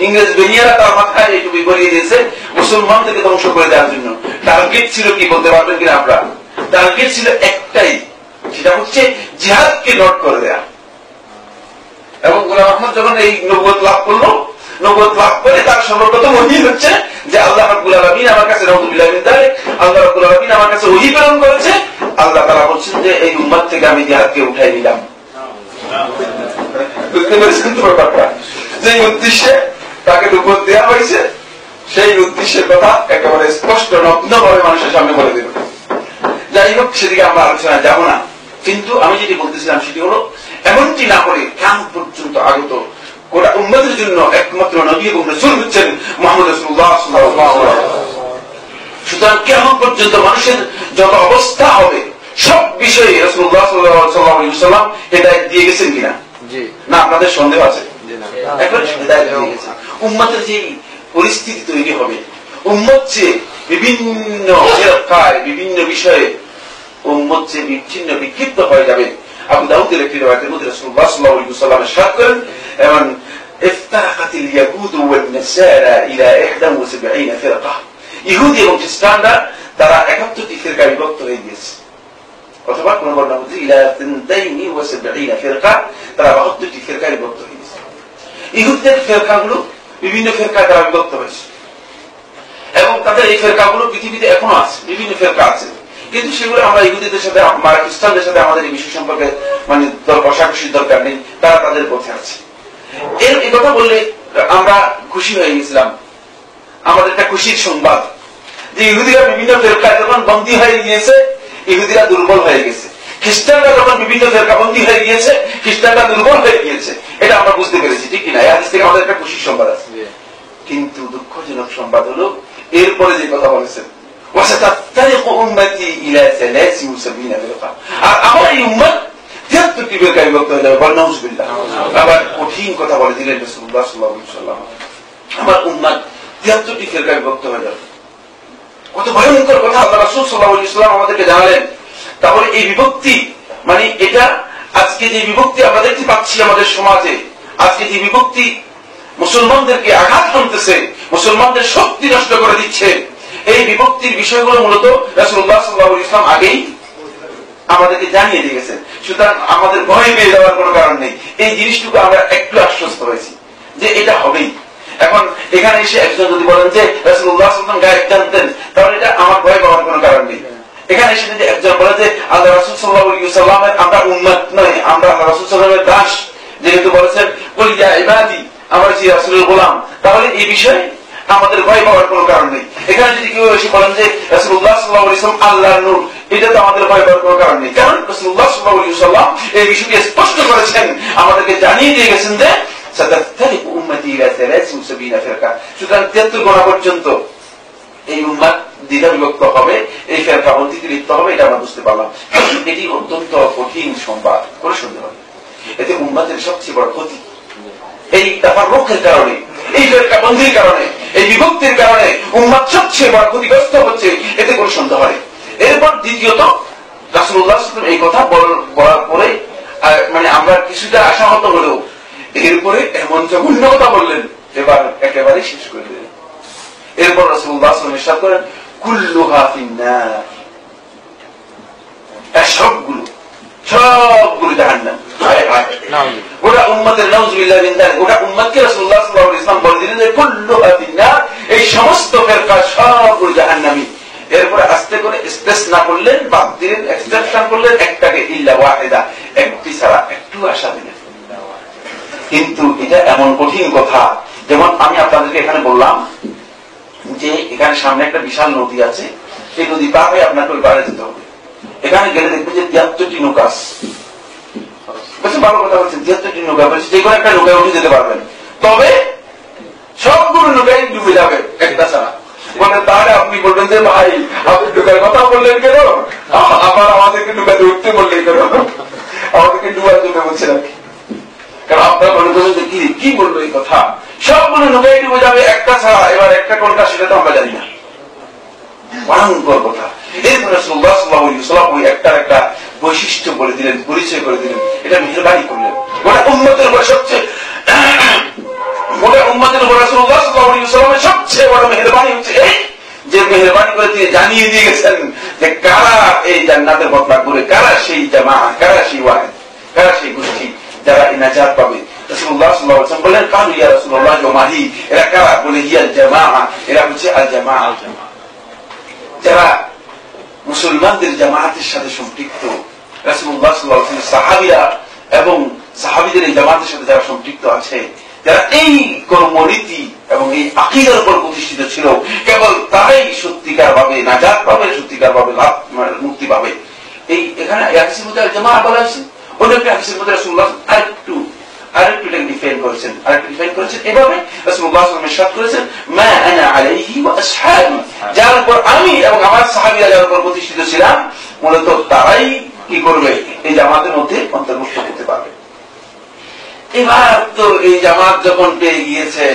ইংরেজ বেনিয়ারা তার মাথায় এই টুপি পরিয়ে দিয়েছে মুসলমানদেরকে ধ্বংস করে দেওয়ার জন্য। টার্গেট ছিল কি বলতে পারবেন কিনা আপনারা? টার্গেট ছিল একটাই, সেটা হচ্ছে জিহাদকে নট করে দেয়া। এবং গোলাম আহমদ যখন এই নবুয়ত লাভ করলো, নবুয়ত লাভ করে তার সর্বপ্রথম ওহী হচ্ছে যে আল্লাহ রাব্বুল আলামিন আমার কাছে, নাউযুবিল্লাহি মিন যালিক, আল্লাহ রাব্বুল আলামিন আমার কাছে ওহী প্রেরণ করেছে। আল্লাহ তাআলা বলছেন যে এই উম্মত থেকে আমি জিহাদকে উঠাই নিলাম। বুঝতে পেরেছেন তো ব্যাপারটা? যে উদ্দেশ্যে তাকে নবুয়ত দেওয়া হয়েছে, সেই উদ্দেশ্যের কথা একেবারে স্পষ্ট নগ্নভাবে মানুষের সামনে বলে দিল। যাই হোক, সেদিকে আমরা আলোচনা যাব না। কিন্তু আমি যেটি বলতেছিলাম সেটি হলো, এমনটি না করে কিয়ামত পর্যন্ত আগত গোটা উম্মতের জন্য একমাত্র নবী এবং রাসূল হচ্ছেন মুহাম্মদ রাসূলুল্লাহ সাল্লাল্লাহু আলাইহি ওয়াসাল্লাম। সুতরাং কিয়ামত পর্যন্ত মানুষের যত অবস্থা হবে সব বিষয়ে রাসূলুল্লাহ সাল্লাল্লাহু আলাইহি ওয়াসাল্লাম হেদায়েত দিয়ে গেছেন কিনা? জি না, আপনাদের সন্দেহ আছে? জি না, এখন হেদায়েত দিয়ে গেছেন। উম্মতের যে পরিস্থিতি তৈরি হবে, উম্মত যে বিভিন্ন ফিরকায় বিভিন্ন বিষয়ে উম্মত যে বিচ্ছিন্ন বিক্ষিপ্ত হয়ে যাবে। আবু দাউদের একটি riwayat-এর মধ্যে রাসূলুল্লাহ সাল্লাল্লাহু আলাইহি ওয়াসাল্লাম ইরশাদ করেন, এবং ইফতারাকাতিল ইয়াহুদ ওয়ান নাসারা ইলা 71 ফিরকা। ইহুদি এবং খ্রিস্টানরা তারা 71টি ফিরকায় বিভক্ত হয়ে গিয়েছে, অথবা কোন বর্ণনা মধ্যে ইলা 72 ফিরকা, তারা 72টি ফিরকায় বিভক্ত হয়ে গিয়েছে। ইহুদিদের ফিরকাগুলো বিভিন্ন ফিরকায় তারা বিভক্ত হয়েছে এবং তাদের এই ফিরকাগুলো পৃথিবীতে এখনো আছে, বিভিন্ন ফিরকা আছে। কিন্তু সেগুলো আমরা ইহুদিদের সাথে, আমরা খ্রিস্টানদের সাথে আমাদের এই বিষয় সম্পর্কে মানে কষাকষির দরকার নেই, তারা তাদের পথে আছে। এই কথা বললে আমরা খুশি হয়ে গেছিলাম। আমাদের একটা খুশির সংবাদ যে ইহুদিরা বিভিন্ন ফেরকায় যখন বন্দী হয়ে গিয়েছে, ইহুদিরা দুর্বল হয়ে গেছে। খ্রিস্টানরা যখন বিভিন্ন ফেরকা বন্দী হয়ে গিয়েছে, খ্রিস্টানরা দুর্বল হয়ে গিয়েছে। এটা আমরা বুঝতে পেরেছি, ঠিক কিনা? এই হাদিস থেকে আমাদের একটা খুশির সংবাদ আছে। কিন্তু দুঃখজনক সংবাদ হলো এরপরে যে কথা বলেছেন, وستفترق أمتي إلى 73 فرقة। আর আমার এই উম্মত 73টি ফিরকায় বিভক্ত হয়ে যাবে। নাউযুবিল্লাহ। আবার কঠিন কথা বলে দিলেন রাসূলুল্লাহ সাল্লাল্লাহু আলাইহি ওয়াসাল্লাম, আমার উম্মত 73টি ফিরকায় বিভক্ত হয়ে যাবে। কত ভয়ঙ্কর কথা আল্লাহ রাসূল সাল্লাল্লাহু আলাইহি ওয়াসাল্লাম আমাদেরকে জানালেন। তাহলে এই বিভক্তি মানে এটা আজকে যে বিভক্তি আমরা দেখতে পাচ্ছি আমাদের সমাজে, আজকে যে বিভক্তি মুসলমানদেরকে আঘাত হানতেছে, মুসলমানদের শক্তি নষ্ট করে দিচ্ছে, এই বিভক্তির বিষয়গুলো মূলত রাসূলুল্লাহ সাল্লাল্লাহু আলাইহি ওয়াসাল্লাম আগেই আমাদেরকে জানিয়ে দিয়ে গেছেন। সুতরাং আমাদের ভয় পেয়ে যাওয়ার কোনো কারণ নেই। এই জিনিসটুকু আমরা একটু আশ্বস্ত হয়েছি যে এটা হবেই। এখন এখানে এসে একজন যদি বলেন যে রাসূলুল্লাহ সাল্লাল্লাহু আলাইহি ওয়াসাল্লাম গায়েব জানতেন, তাহলে এটা আমার ভয় পাওয়ার কোনো কারণ নেই। এখানে এসে যদি একজন বলে যে আল্লাহ রাসূল সাল্লাল্লাহু আলাইহি ওয়াসাল্লামের আমরা উম্মত নয়, আমরা আল্লাহ রাসূল সাল্লাল্লাহু আলাইহি ওয়াসাল্লামের দাস, যেহেতু বলেছেন কুল ইয়া ইবাদি, আমরা যে রাসূলের গোলাম, তাহলে এই বিষয়ে আমাদের ভয় পাওয়ার কোনো কারণ নেই। এখানে যদি কেউ এসে বলেন যে রাসূলুল্লাহ সাল্লাল্লাহু আলাইহি ওয়াসাল্লাম আল্লাহর নূর, এটা তো আমাদের ভয় পাওয়ার কোনো কারণ নেই। কারণ রাসূলুল্লাহ সাল্লাল্লাহু আলাইহি ওয়াসাল্লাম এই বিষয়টি স্পষ্ট করেছেন, আমাদেরকে জানিয়ে দিয়ে গেছেন যে সাতাফতারিকু উম্মতি ইলা 73 ফিরকা। সুতরাং 73 গোনা পর্যন্ত এই উম্মত দ্বিধা বিভক্ত হবে, এই ফিরকাবন্দিতে লিপ্ত হবে, এটা আমরা বুঝতে পারলাম। এটি অত্যন্ত কঠিন সংবাদ, কোনো সন্দেহ নেই। এতে উম্মতের সবচেয়ে বড় ক্ষতি। এই তাফাররুকের কারণে, এই ফিরকাবন্দির কারণে, এই বিভক্তির কারণে উম্মত সবচেয়ে বড় ক্ষতিগ্রস্ত হচ্ছে, এতে কোনো সন্দেহ নেই। এরপর দ্বিতীয়ত রাসূলুল্লাহ সাল্লাল্লাহু আলাইহি ওয়াসাল্লাম এই কথা বলার পরে মানে আমরা কিছুটা আশাহত হলেও এরপরে এমন জঘন্য কথা বললেন, এবার একেবারে শেষ করে দিলেন। এরপর রাসূলুল্লাহ সাল্লাল্লাহু আলাইহি ওয়াসাল্লাম ইরশাদ করেন, কুল্লুহা ফিন্নার, সবগুলো জাহান্নাম। ওটা উম্মতের নাউযুবিল্লাহ মিন যালিক, ওটা উম্মতকে রাসূলুল্লাহ সাল্লাল্লাহু আলাইহি ওয়াসাল্লাম বলে দিলেন যে কুল্লুহা ফিন্নার, এই সমস্ত ফিরকা সবগুলো জাহান্নামী। এরপরে আস্তে করে ইসতিসনা করলেন, বাদ দিলেন, এক্সেপশন করলেন একটাকে, ইল্লা ওয়াহিদা, একটি ছাড়া, একটু আশা দিলেন। কিন্তু এটা এমন কঠিন কথা, যেমন আমি আপনাদেরকে এখানে বললাম যে এখানে সামনে একটা বিশাল নদী আছে, এই নদী পার হয়ে আপনাকে ওই পারে যেতে হবে। এখানে গেলে দেখবেন যে 73টি নৌকা আছে। ভালো কথা বলছেন, 73টি নৌকা বলছে, যে কোনো একটা নৌকায় উঠে যেতে পারবেন, তবে সবগুলো নৌকায় ডুবে যাবে একটা ছাড়া। মানে তাহলে আপনি বলবেন যে ভাই আপনি নৌকার কথা বললেন কেন, আবার আমাদেরকে নৌকাতে উঠতে বললেন কেন, আমাদেরকে ডুবার জন্য বলছেন আর কি। কারণ আপনারা মনে করছেন যে কি বললো এই কথা, সবগুলো নৌকায় ডুবে যাবে একটা ছাড়া। এবার একটা কোনটা সেটা তো আমরা জানি না, ভয়ঙ্কর কথা। এরপরে রাসূলুল্লাহ সাল্লাল্লাহু আলাইহি ওয়াসাল্লাম ওই একটা বৈশিষ্ট্য বলে দিলেন, পরিচয় করে দিলেন, এটা মেহেরবানি করলেন। গোটা উম্মতের উপর সবচেয়ে, গোটা উম্মতের উপর রাসূলুল্লাহ সাল্লাল্লাহু আলাইহি ওয়াসাল্লামের সবচেয়ে বড় মেহেরবানি হচ্ছে এই যে মেহেরবানি করে তিনি জানিয়ে দিয়ে গেছেন যে কারা এই জান্নাতের পথ লাভ করে, কারা সেই জামাআত, কারা সেই ওয়াহিদ, কারা সেই গোষ্ঠী যারা এই নাজাত পাবে। রাসূলুল্লাহ সাল্লাল্লাহু আলাইহি ওয়াসাল্লাম বললেন, কালু ইয়া রাসূলুল্লাহ ওমাহি, এরা কারা? বলে হিয়াল জামাআত, এরা হচ্ছে আল জামাআত, যারা মুসলমানদের জামায়াতের সাথে সম্পৃক্ত। রাসূলুল্লাহ সাল্লাল্লাহু আলাইহি ওয়াসাল্লাম সাহাবীরা এবং সাহাবীদের এই জামায়াতের সাথে যারা সম্পৃক্ত আছে, যারা এই কর্মরীতি এবং এই আকীদার উপর প্রতিষ্ঠিত ছিল, কেবল তারাই সত্যিকার ভাবে নাজাত পাবে, সত্যিকার ভাবে লাভ মুক্তি পাবে। এই এখানে হাদিসের মধ্যে জামাআত বলা হয়েছে, অন্য একটা হাদিসের মধ্যে রাসূলুল্লাহ আরেকটু এটাকে ডিফাইন করেছেন, এভাবে রাসূলুল্লাহ সাল্লাল্লাহু আলাইহি ওয়াসাল্লাম ইরশাদ করেছেন, মা আনা আলাইহি ওয়া আসহাবি, যার উপর আমি এবং আমার সাহাবীরা যার উপর প্রতিষ্ঠিত ছিলাম, মূলত তারাই কি করবে, এই জামাতের মধ্যে অন্তর্ভুক্ত হতে পারবে। এবার তো এই জামাত যখন পেয়ে গিয়েছে,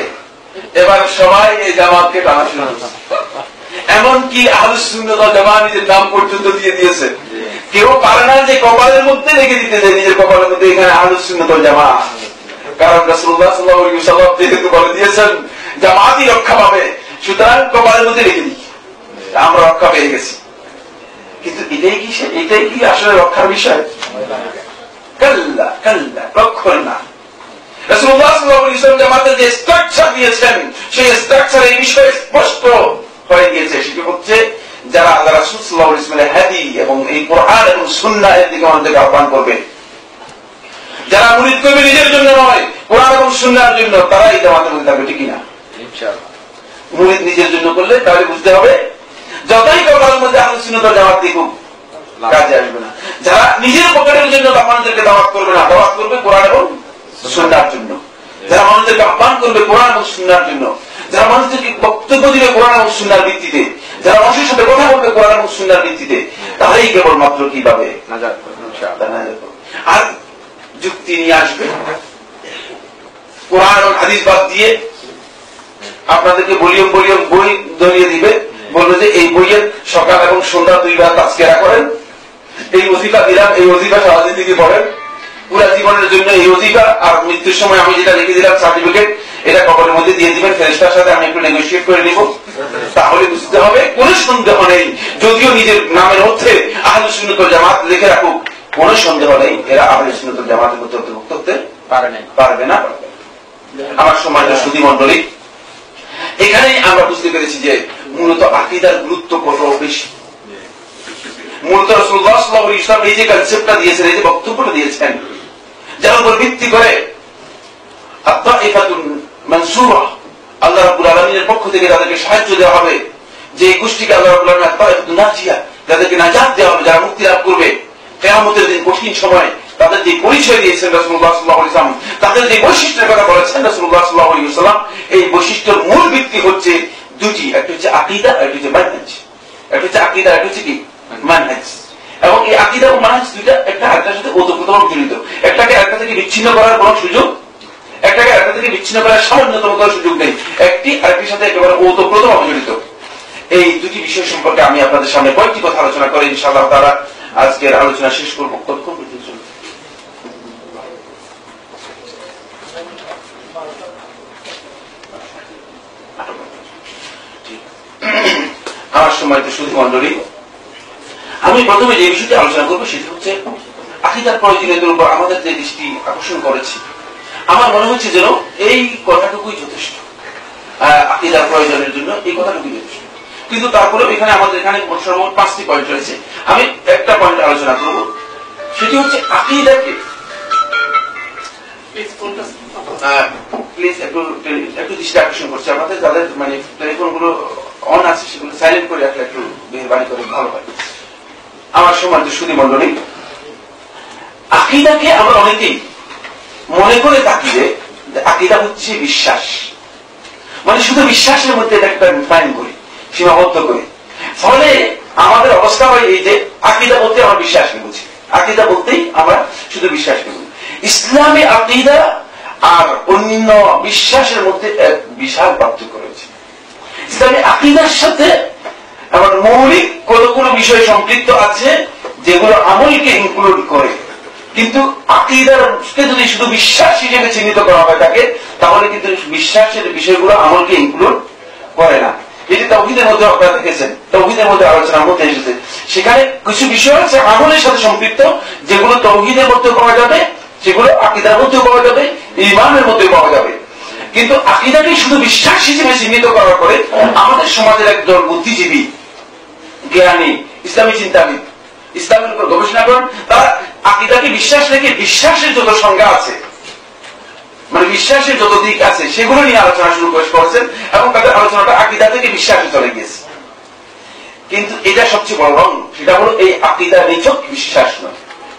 এবার সবাই এই জামাতকে টানা শুরু করেছে। এমনকি আহলুস সুন্নাত ওয়াল জামাত নিজের নাম পর্যন্ত দিয়ে দিয়েছে। কেউ পারে না যে কপালের মধ্যে রেখে দিতে, যে নিজের কপালের মধ্যে এখানে আহলুস সুন্নাত ওয়াল জামাত, কারণ রাসূলুল্লাহ সাল্লাল্লাহু আলাইহি ওয়াসাল্লাম যেহেতু বলে দিয়েছেন জামাতই রক্ষা পাবে, সুতরাং কপালের মধ্যে রেখে দিই, আমরা রক্ষা পেয়ে গেছি। কিন্তু এটাই কি আসলে রক্ষার বিষয়? কাল্লা কাল্লা, কখনো না। রাসূলুল্লাহ সাল্লাল্লাহু আলাইহি ওয়াসাল্লাম জামাতের যে স্ট্রাকচার দিয়েছেন, সেই স্ট্রাকচার এই বিষয়ে স্পষ্ট হয়ে গিয়েছে। সেটি হচ্ছে যারা আল্লাহ রাসূল সাল্লাল্লাহু আলাইহি ওয়াসাল্লামের হাদী এবং এই কোরআন এবং সুন্নাহ এর দিকে আমাদেরকে আহ্বান করবে, যারা মুরিদ করবে নিজের জন্য নয়, কোরআন এবং সুন্নাহর জন্য, তারাই জামাতের মধ্যে থাকবে, ঠিক না? ইনশাআল্লাহ। মুরিদ নিজের জন্য করলে তাহলে বুঝতে হবে যতই কপালের মধ্যে আহলে সুন্নাত ওয়াল জামাত দেখুক, কাজে আসবে না। যারা নিজের পকেটের জন্য মানুষদেরকে দাওয়াত করবে না, দাওয়াত করবে কোরআন এবং সুন্নাহর জন্য। যারা মানুষদেরকে আহ্বান করবে কোরআন এবং সুন্নাহর জন্য, যারা মানুষদেরকে বক্তব্য দিবে কোরআন এবং সুন্নাহর ভিত্তিতে, যারা মানুষের সাথে কথা বলবে কোরআন এবং সুন্নাহর ভিত্তিতে, তারাই কেবলমাত্র কি পাবে, নাজাত পাবে। আর যুক্তি নিয়ে আসবে, কোরআন এবং হাদিস বাদ দিয়ে আপনাদেরকে বলিয়ম বই ধরিয়ে দিবে, বলবে যে এই বইয়ের সকাল এবং সন্ধ্যা 2 বার তাজকিরা করেন, এই ওজিফা দিলাম, এই ওজিফা সারা জিন্দেগি পড়েন, পুরা জীবনের জন্য এই ওজিফা, আর মৃত্যুর সময় আমি যেটা লিখে দিলাম সার্টিফিকেট, এটা কবরের মধ্যে দিয়ে দিবেন, ফেরেশতার সাথে আমি একটু নেগোশিয়েট করে নিব। তাহলে বুঝতে হবে কোনো সন্দেহ নেই, যদিও নিজের নামের মধ্যে আহলে সুন্নাত ওয়াল জামাত লিখে রাখুক, কোনো সন্দেহ নেই এরা আহলে সুন্নাত ওয়াল জামাতের মধ্যে অন্তর্ভুক্ত হতে পারবে না। আমার সম্মানিত সুধী মণ্ডলী, এখানেই আমরা বুঝতে পেরেছি যে মূলত আকীদার গুরুত্ব কত বেশি। মূলত রাসূলুল্লাহ সাল্লাল্লাহু আলাইহি ওয়াসাল্লাম এই যে কনসেপ্টটা দিয়েছেন, এই যে বক্তব্যটা দিয়েছেন, যার উপর ভিত্তি করে আত-তাইফাতুন মানসুরা, আল্লাহ রাব্বুল আলামিনের পক্ষ থেকে তাদেরকে সাহায্য দেওয়া হবে, যে গোষ্ঠীকে আল্লাহ রাব্বুল আলামিন আত-তাইফাতুন নাজিয়া, যাদেরকে নাজাত দেওয়া হবে, যারা মুক্তি লাভ করবে কিয়ামতের দিন কঠিন সময়। তাদের যে পরিচয় দিয়েছেন রাসূলুল্লাহ সাল্লাল্লাহু আলাইহি ওয়াসাল্লাম, তাদের যে বৈশিষ্ট্যের কথা বলেছেন রাসূলুল্লাহ সাল্লাল্লাহু আলাইহি ওয়াসাল্লাম, এই বৈশিষ্ট্যের মূল ভিত্তি হচ্ছে দুটি, একটা হচ্ছে আকীদা, আর একটা হচ্ছে মানহাজ। একটা হচ্ছে আকীদা, একটা হচ্ছে কি মানহাজ। এবং এই আকীদা ও মানহাজ দুইটা একটা আরেকটার সাথে ওতপ্রোতভাবে জড়িত, একটাকে আরেকটা থেকে বিচ্ছিন্ন করার কোন সুযোগ, একটাকে আরেকটা থেকে বিচ্ছিন্ন করার সামান্যতম কোনো সুযোগ নেই। একটি আরেকটির সাথে একেবারে ওতপ্রোতভাবে জড়িত। এই দুটি বিষয় সম্পর্কে আমি আপনাদের সামনে কয়েকটি কথা আলোচনা করে ইনশাআল্লাহ তাআলা আজকের আলোচনা শেষ করব। আমার সম্মানিত সুধী মণ্ডলী, আমি প্রথমে যে বিষয়টি আলোচনা করবো সেটি হচ্ছে আকীদার প্রয়োজনীয়তার উপর আমাদের যে দৃষ্টি আকর্ষণ করেছি। আমার মনে হচ্ছে যেন এই কথাটুকুই যথেষ্ট, আকীদার প্রয়োজনের জন্য এই কথাটুকুই যথেষ্ট। কিন্তু তারপরে এখানে আমাদের এখানে সর্বমোট 5টি পয়েন্ট রয়েছে। আমি একটা পয়েন্ট আলোচনা করব, সেটি হচ্ছে আকীদাকে প্লিজ একটু দৃষ্টি আকর্ষণ করছি আমাদের, যাদের মানে টেলিফোন গুলো অন আছে সেগুলো সাইলেন্ট করে রাখলে একটু মেহরবানি করে ভালো হয়। আমার সম্মানিত সুধী মণ্ডলী, আকীদাকে আমরা অনেকেই মনে করে থাকি যে আকীদা হচ্ছে বিশ্বাস, মানে শুধু বিশ্বাসের মধ্যে একটা ডিফাইন করি, সীমাবদ্ধ করি। ফলে আমাদের অবস্থা হয় এই যে আকীদা বলতে আমরা বিশ্বাসকে বুঝি, আকীদা বলতেই আমরা শুধু বিশ্বাসকে বুঝি। ইসলামী আকীদা আর অন্য বিশ্বাসের মধ্যে এক বিশাল পার্থক্য রয়েছে। ইসলামী আকীদার সাথে আমার মৌলিক কতগুলো বিষয় সম্পৃক্ত আছে যেগুলো আমলকে ইনক্লুড করে, কিন্তু আকীদারকে যদি শুধু বিশ্বাস হিসেবে চিহ্নিত করা হয় থাকে, তাহলে কিন্তু বিশ্বাসের বিষয়গুলো আমলকে ইনক্লুড করে না। এটি তাওহীদের মধ্যে আপনারা দেখেছেন, তাওহীদের মধ্যে আলোচনার মধ্যে এসেছে, সেখানে কিছু বিষয় আছে আমলের সাথে সম্পৃক্ত, যেগুলো তাওহীদের মধ্যে পাওয়া যাবে, সেগুলো আকীদার মধ্যে পাওয়া যাবে, ঈমানের মধ্যে পাওয়া যাবে। কিন্তু আকীদাকে শুধু বিশ্বাস হিসেবে চিহ্নিত করার পরে আমাদের সমাজের একজন বুদ্ধিজীবী, জ্ঞানী, ইসলামী চিন্তাবিদ, ইসলামের উপর গবেষণা করেন, তারা আকীদাকে বিশ্বাস রেখে বিশ্বাসের যত সংজ্ঞা আছে, মানে বিশ্বাসের যত দিক আছে, সেগুলো নিয়ে আলোচনা শুরু করেছেন এবং তাদের আলোচনাটা আকীদা থেকে বিশ্বাসে চলে গিয়েছে। কিন্তু এটা সবচেয়ে বড় রং, সেটা হলো এই আকীদা নিছক বিশ্বাস নয়,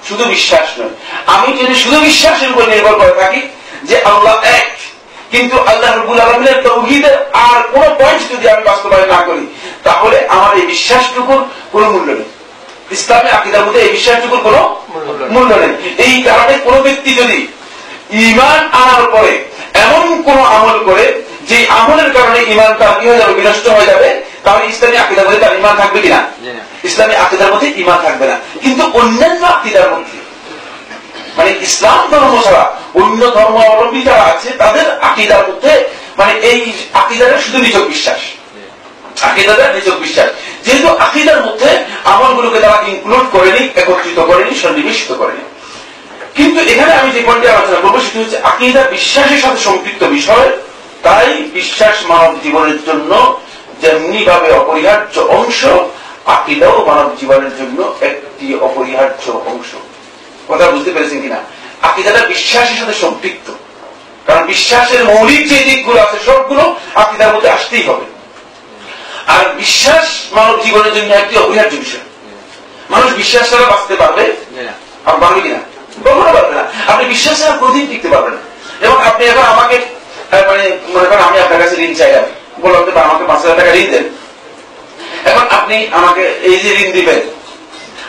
শুধু বিশ্বাস নয়। আমি যদি শুধু বিশ্বাসের উপর নির্ভর করে থাকি যে আল্লাহ এক, কিন্তু আল্লাহ রাব্বুল আলামিনের তাওহীদের আর কোন পয়েন্ট যদি আমি বাস্তবায়ন না করি, তাহলে আমার এই বিশ্বাসটুকুর কোনো মূল্য নেই। ইসলামে আকীদার মধ্যে এই বিশ্বাসটুকুর কোনো মূল্য নেই। এই কারণে কোন ব্যক্তি যদি ঈমান আনার পরে এমন কোন আমল করে যে আমলের কারণে ঈমান তার কি হয়ে যাবে, বিনষ্ট হয়ে যাবে, তাহলে ইসলামী আকীদার মধ্যে তার ঈমান থাকবে কিনা? ইসলামী আকীদার মধ্যে ঈমান থাকবে না। কিন্তু অন্যান্য আকীদার মধ্যে, মানে ইসলাম ধর্ম ছাড়া অন্য ধর্ম অবলম্বী যারা আছে, তাদের আকীদার মধ্যে মানে এই আকীদাটা শুধু নিছক বিশ্বাস, আকীদাটা নিছক বিশ্বাস। যেহেতু আকীদার মধ্যে আমলগুলোকে তারা ইনক্লুড করেনি, একত্রিত করেনি, সন্নিবেশিত করেনি। কিন্তু এখানে আমি যে পয়েন্টে আলোচনা করবো সেটি হচ্ছে আকীদা বিশ্বাসের সাথে সম্পৃক্ত বিষয়, তাই বিশ্বাস মানব জীবনের জন্য যেমনি ভাবে অপরিহার্য অংশ, আকীদাও মানব জীবনের জন্য একটি অপরিহার্য অংশ। কথা বুঝতে পেরেছেন কিনা? আকীদাটা বিশ্বাসের সাথে সম্পৃক্ত, কারণ বিশ্বাসের মৌলিক যে দিকগুলো আছে সবগুলো আকীদার মধ্যে আসতেই হবে। আর বিশ্বাস মানব জীবনের জন্য একটি অপরিহার্য বিষয়। মানুষ বিশ্বাস ছাড়া বাঁচতে পারবে? আপনি পারবে কিনা? কখনো পারবে না। আপনি বিশ্বাস ছাড়া প্রতিদিন টিকতে পারবেন না। এবং আপনি এখন আমাকে মানে মনে করেন আমি আপনার কাছে ঋণ চাইলাম, বললাম যে আমাকে 5,000 টাকা ঋণ দেন। এখন আপনি আমাকে এই যে ঋণ দিবেন,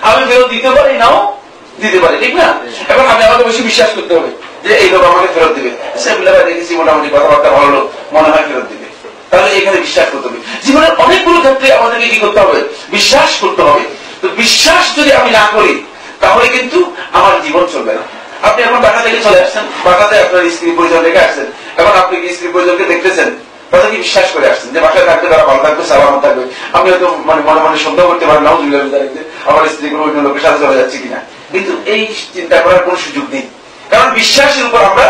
আমি ফেরত দিতে পারি, নাও দিতে পারি, ঠিক না? এখন আপনি আমাকে বেশি বিশ্বাস করতে হবে যে এই লোক আমাকে ফেরত দিবে। সেগুলো দেখেছি মোটামুটি কথাবার্তা ভালো লোক, মনে হয় ফেরত দিবে, তাহলে এখানে বিশ্বাস করতে হবে। জীবনের অনেকগুলো ক্ষেত্রে আমাদেরকে কি করতে হবে? বিশ্বাস করতে হবে। তো বিশ্বাস যদি আমি না করি, তাহলে কিন্তু আমার জীবন চলবে না। আপনি এখন ঢাকা থেকে চলে আসছেন, ঢাকাতে আপনার স্ত্রী পরিজন রেখে আসছেন, এখন আপনি কি স্ত্রী পরিজনকে দেখতেছেন, তাদেরকে বিশ্বাস করে আসছেন যে বাসায় থাকবে, তারা ভালো থাকবে, সালামত থাকবে। আপনি হয়তো মানে মনে মনে সন্দেহ করতে পারেন, নাউজুবিল্লাহ আমার স্ত্রী কোনো অন্য লোকের সাথে চলে যাচ্ছে কিনা, কিন্তু এই চিন্তা করার কোন সুযোগ নেই। কারণ বিশ্বাসের উপর আমরা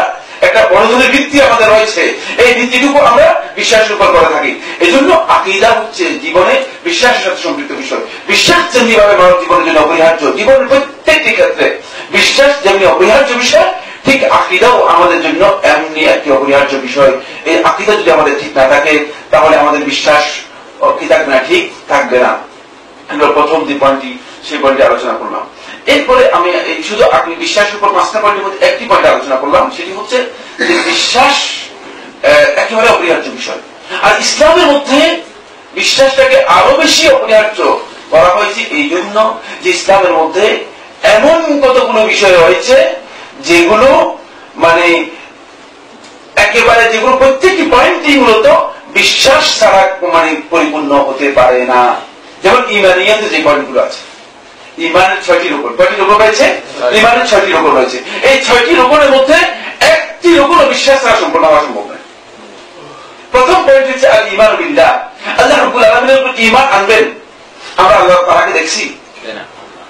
একটা বড় ধরনের ভিত্তি আমাদের রয়েছে, এই ভিত্তিটুকু আমরা বিশ্বাসের উপর করে থাকি। এই জন্য আকীদা হচ্ছে জীবনে বিশ্বাসের সাথে সম্পৃক্ত বিষয়। বিশ্বাস যেমনি ভাবে মানব জীবনের জন্য অপরিহার্য, জীবনের প্রত্যেকটি ক্ষেত্রে বিশ্বাস যেমনি অপরিহার্য বিষয়, ঠিক আকীদাও আমাদের জন্য এমনি একটি অপরিহার্য বিষয়। এই আকীদা যদি আমাদের ঠিক না থাকে, তাহলে আমাদের বিশ্বাস কি থাকবে না? ঠিক থাকবে না। আমরা প্রথম যে পয়েন্টটি, সেই পয়েন্টটি আলোচনা করলাম। এরপরে আমি শুধু আপনি বিশ্বাসের উপর 5টা পয়েন্টের মধ্যে একটি পয়েন্ট আলোচনা করলাম, সেটি হচ্ছে যে বিশ্বাস একেবারে অপরিহার্য বিষয়। আর ইসলামের মধ্যে বিশ্বাসটাকে আরো বেশি অপরিহার্য করা হয়েছে এই জন্য যে ইসলামের মধ্যে এমন কতগুলো বিষয় রয়েছে যেগুলো মানে একেবারে যেগুলো প্রত্যেকটি পয়েন্টই মূলত বিশ্বাস ছাড়া মানে পরিপূর্ণ হতে পারে না। যেমন ইমানিয়াতে যে পয়েন্টগুলো আছে, ইমানের 6টি রকম, কয়টি রকম রয়েছে? ইমানের 6টি রকম রয়েছে। এই 6টি রকমের মধ্যে একটি রকম বিশ্বাস ছাড়া সম্পূর্ণ হওয়া সম্ভব নয়। প্রথম পয়েন্ট হচ্ছে আল ঈমান বিল্লাহ, আল্লাহ রাব্বুল আলামিনের উপর ঈমান আনবেন। আমরা আল্লাহ তাআলাকে দেখছি?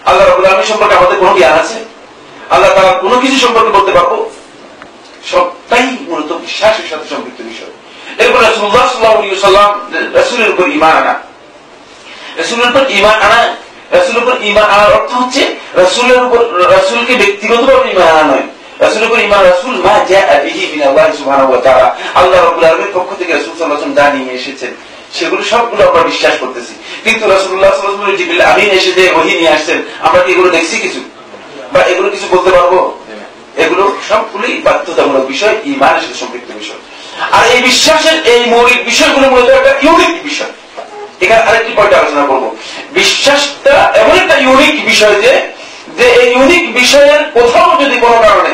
আল্লাহ রাব্বুল আলামিন সম্পর্কে আমাদের কোনো জ্ঞান আছে? আল্লাহ তাআলা কোনো কিছু সম্পর্কে বলতে পারবো? সবটাই মূলত বিশ্বাসের সাথে সম্পৃক্ত বিষয়। এরপর রাসূলুল্লাহ সাল্লাল্লাহু আলাইহি ওয়াসাল্লাম, রাসূলের উপর ঈমান আনা। রাসূলের উপর ঈমান আনা, রাসূলের উপর ঈমান আনার অর্থ হচ্ছে রাসূলের উপর, রাসূলকে ব্যক্তিগতভাবে ঈমান আনা নয়। রাসূলের উপর ঈমান, রাসূল মা জাআ বিহি মিনাল্লাহ সুবহানাহু ওয়া তাআলা, আল্লাহ রাব্বুল আলামিনের পক্ষ থেকে রাসূল সাল্লাল্লাহু আলাইহি ওয়াসাল্লাম যা নিয়ে এসেছেন সেগুলো সবগুলো আমরা বিশ্বাস করতেছি। কিন্তু রাসূলুল্লাহ সাল্লাল্লাহু আলাইহি ওয়াসাল্লাম জিবরিল আমিন এসে যে ওহী নিয়ে আসছেন, আমরা কি এগুলো দেখছি কিছু, বা এগুলো কিছু বলতে পারবো? এগুলো সবগুলোই বাধ্যতামূলক বিষয়, ঈমানের সাথে সম্পৃক্ত বিষয়। আর এই বিশ্বাসের এই মৌলিক বিষয়গুলো মূলত একটা ইউনিক বিষয়। এখানে আরেকটি পয়েন্ট আলোচনা করবো। বিশ্বাসটা এমন একটা ইউনিক বিষয় যে এই ইউনিক বিষয়ের কোথাও যদি কোনো কারণে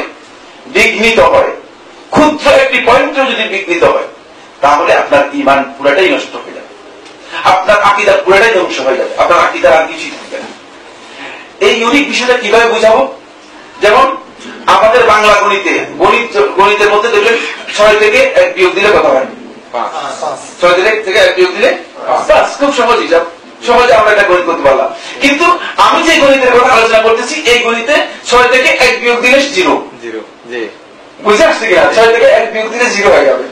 বিঘ্নিত হয়, ক্ষুদ্র একটি পয়েন্টও যদি বিঘ্নিত হয়, তাহলে আপনার ঈমান পুরাটাই নষ্ট হয়ে যাবে, আপনার আকীদা পুরাটাই ধ্বংস হয়ে যাবে, আপনার আকীদার আর কিছুই থাকবে না। এই ইউনিক বিষয়টা কিভাবে বুঝাবো? যেমন আমাদের বাংলা গণিতের মধ্যে দেখবেন 6 থেকে 1 বিয়োগ দিলে কত হয়? 5। 6 থেকে 1 বিয়োগ দিলে 5। খুব সহজ হিসাব, সহজে আমরা এটা গণিত করতে পারলাম। কিন্তু আমি যে গণিতের কথা আলোচনা করতেছি, এই গণিতে 6 থেকে 1 বিয়োগ দিলে 0। বুঝে আসছে কিনা? 6 থেকে 1 বিয়োগ দিলে 0 হয়ে যাবে।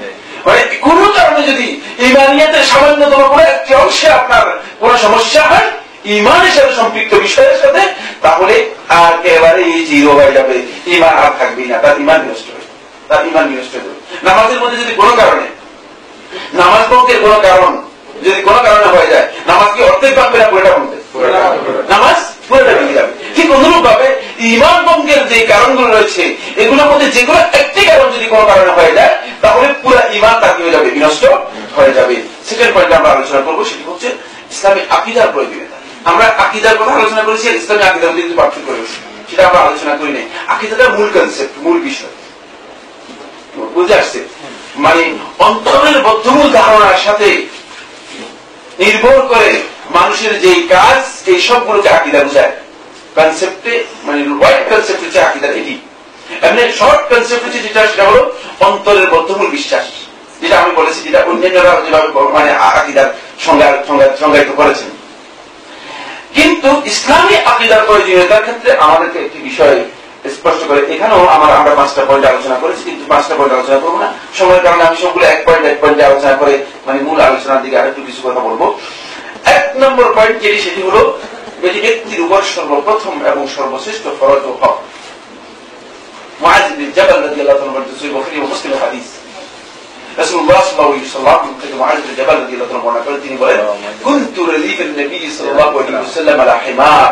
মানে কোন কারণে যদি ঈমানিয়াতের সামান্যতম কোনো একটি অংশে আপনার কোন সমস্যা হয় ঈমানের সাথে সম্পৃক্ত বিষয়ের সাথে, তাহলে আর একেবারে 0 হয়ে যাবে, ঈমান আর থাকবেই না, তার ঈমান বিনষ্ট হবে, তার ঈমান বিনষ্ট হয়ে যাবে। নামাজের মধ্যে যদি কোনো কারণে, নামাজ ভঙ্গের কোনো কারণ যদি কোনো কারণে হয়ে যায়, নামাজ কি অর্ধেক ভাঙবে না পুরোটা ভাঙবে? নামাজ পুরোটা ভেঙে যাবে। ঠিক অনুরূপ ভাবে ঈমান ভঙ্গের যে কারণগুলো রয়েছে, এগুলোর মধ্যে যেগুলো একটি কারণ যদি কোনো কারণে হয়ে যায়, তাহলে পুরো ঈমান তার কি হয়ে যাবে? বিনষ্ট হয়ে যাবে। সেকেন্ড পয়েন্ট আমরা আলোচনা করবো, সেটি হচ্ছে ইসলামী আকীদার প্রয়োজনীয়তা। আমরা আকীদার কথা আলোচনা করেছি, ইসলামী আকীদার মধ্যে কিছু পার্থক্য রয়েছে, সেটা আমরা আলোচনা করি নাই। আকীদাটা মূল কনসেপ্ট, মূল বিষয়, বুঝে আসছে? মানে অন্তরের বদ্ধমূল ধারণার সাথে নির্ভর করে মানুষের যে কাজ, এই সবগুলোকে আকীদা বোঝায়। কনসেপ্টে মানে ওয়াইড কনসেপ্ট হচ্ছে আকীদার এটি। এমনি শর্ট কনসেপ্ট হচ্ছে যেটা, সেটা হলো অন্তরের বদ্ধমূল বিশ্বাস, যেটা আমি বলেছি, যেটা অন্যান্যরা যেভাবে মানে আকীদার সংজ্ঞায়িত করেছেন। কিন্তু ইসলামী আকীদার প্রয়োজনীয়তার ক্ষেত্রে আমাদেরকে একটি বিষয় স্পষ্ট করে, এখানেও আমরা 5টা পয়েন্ট আলোচনা করেছি, কিন্তু 5টা পয়েন্ট আলোচনা করবো না, সময়ের কারণে আমি সবগুলো এক পয়েন্টে আলোচনা করে মানে মূল আলোচনার দিকে আরেকটু কিছু কথা বলবো। 1 নম্বর পয়েন্ট যেটি, সেটি হলো ব্যক্তির উপর সর্বপ্রথম এবং সর্বশ্রেষ্ঠ ফরজ ও হক। মুআয বিন জাবাল রাদিয়াল্লাহু তাআলা বলেন, সহিহ বুখারী ও মুসলিম হাদিস, রাসূলুল্লাহ সাল্লাল্লাহু আলাইহি ওয়াসাল্লাম থেকে মুআয বিন জাবাল রাদিয়াল্লাহু তাআলা বর্ণনা করেন, তিনি বলেন, কুনতু রাদিফান নবী সাল্লাল্লাহু আলাইহি ওয়াসাল্লাম আলা হিমার,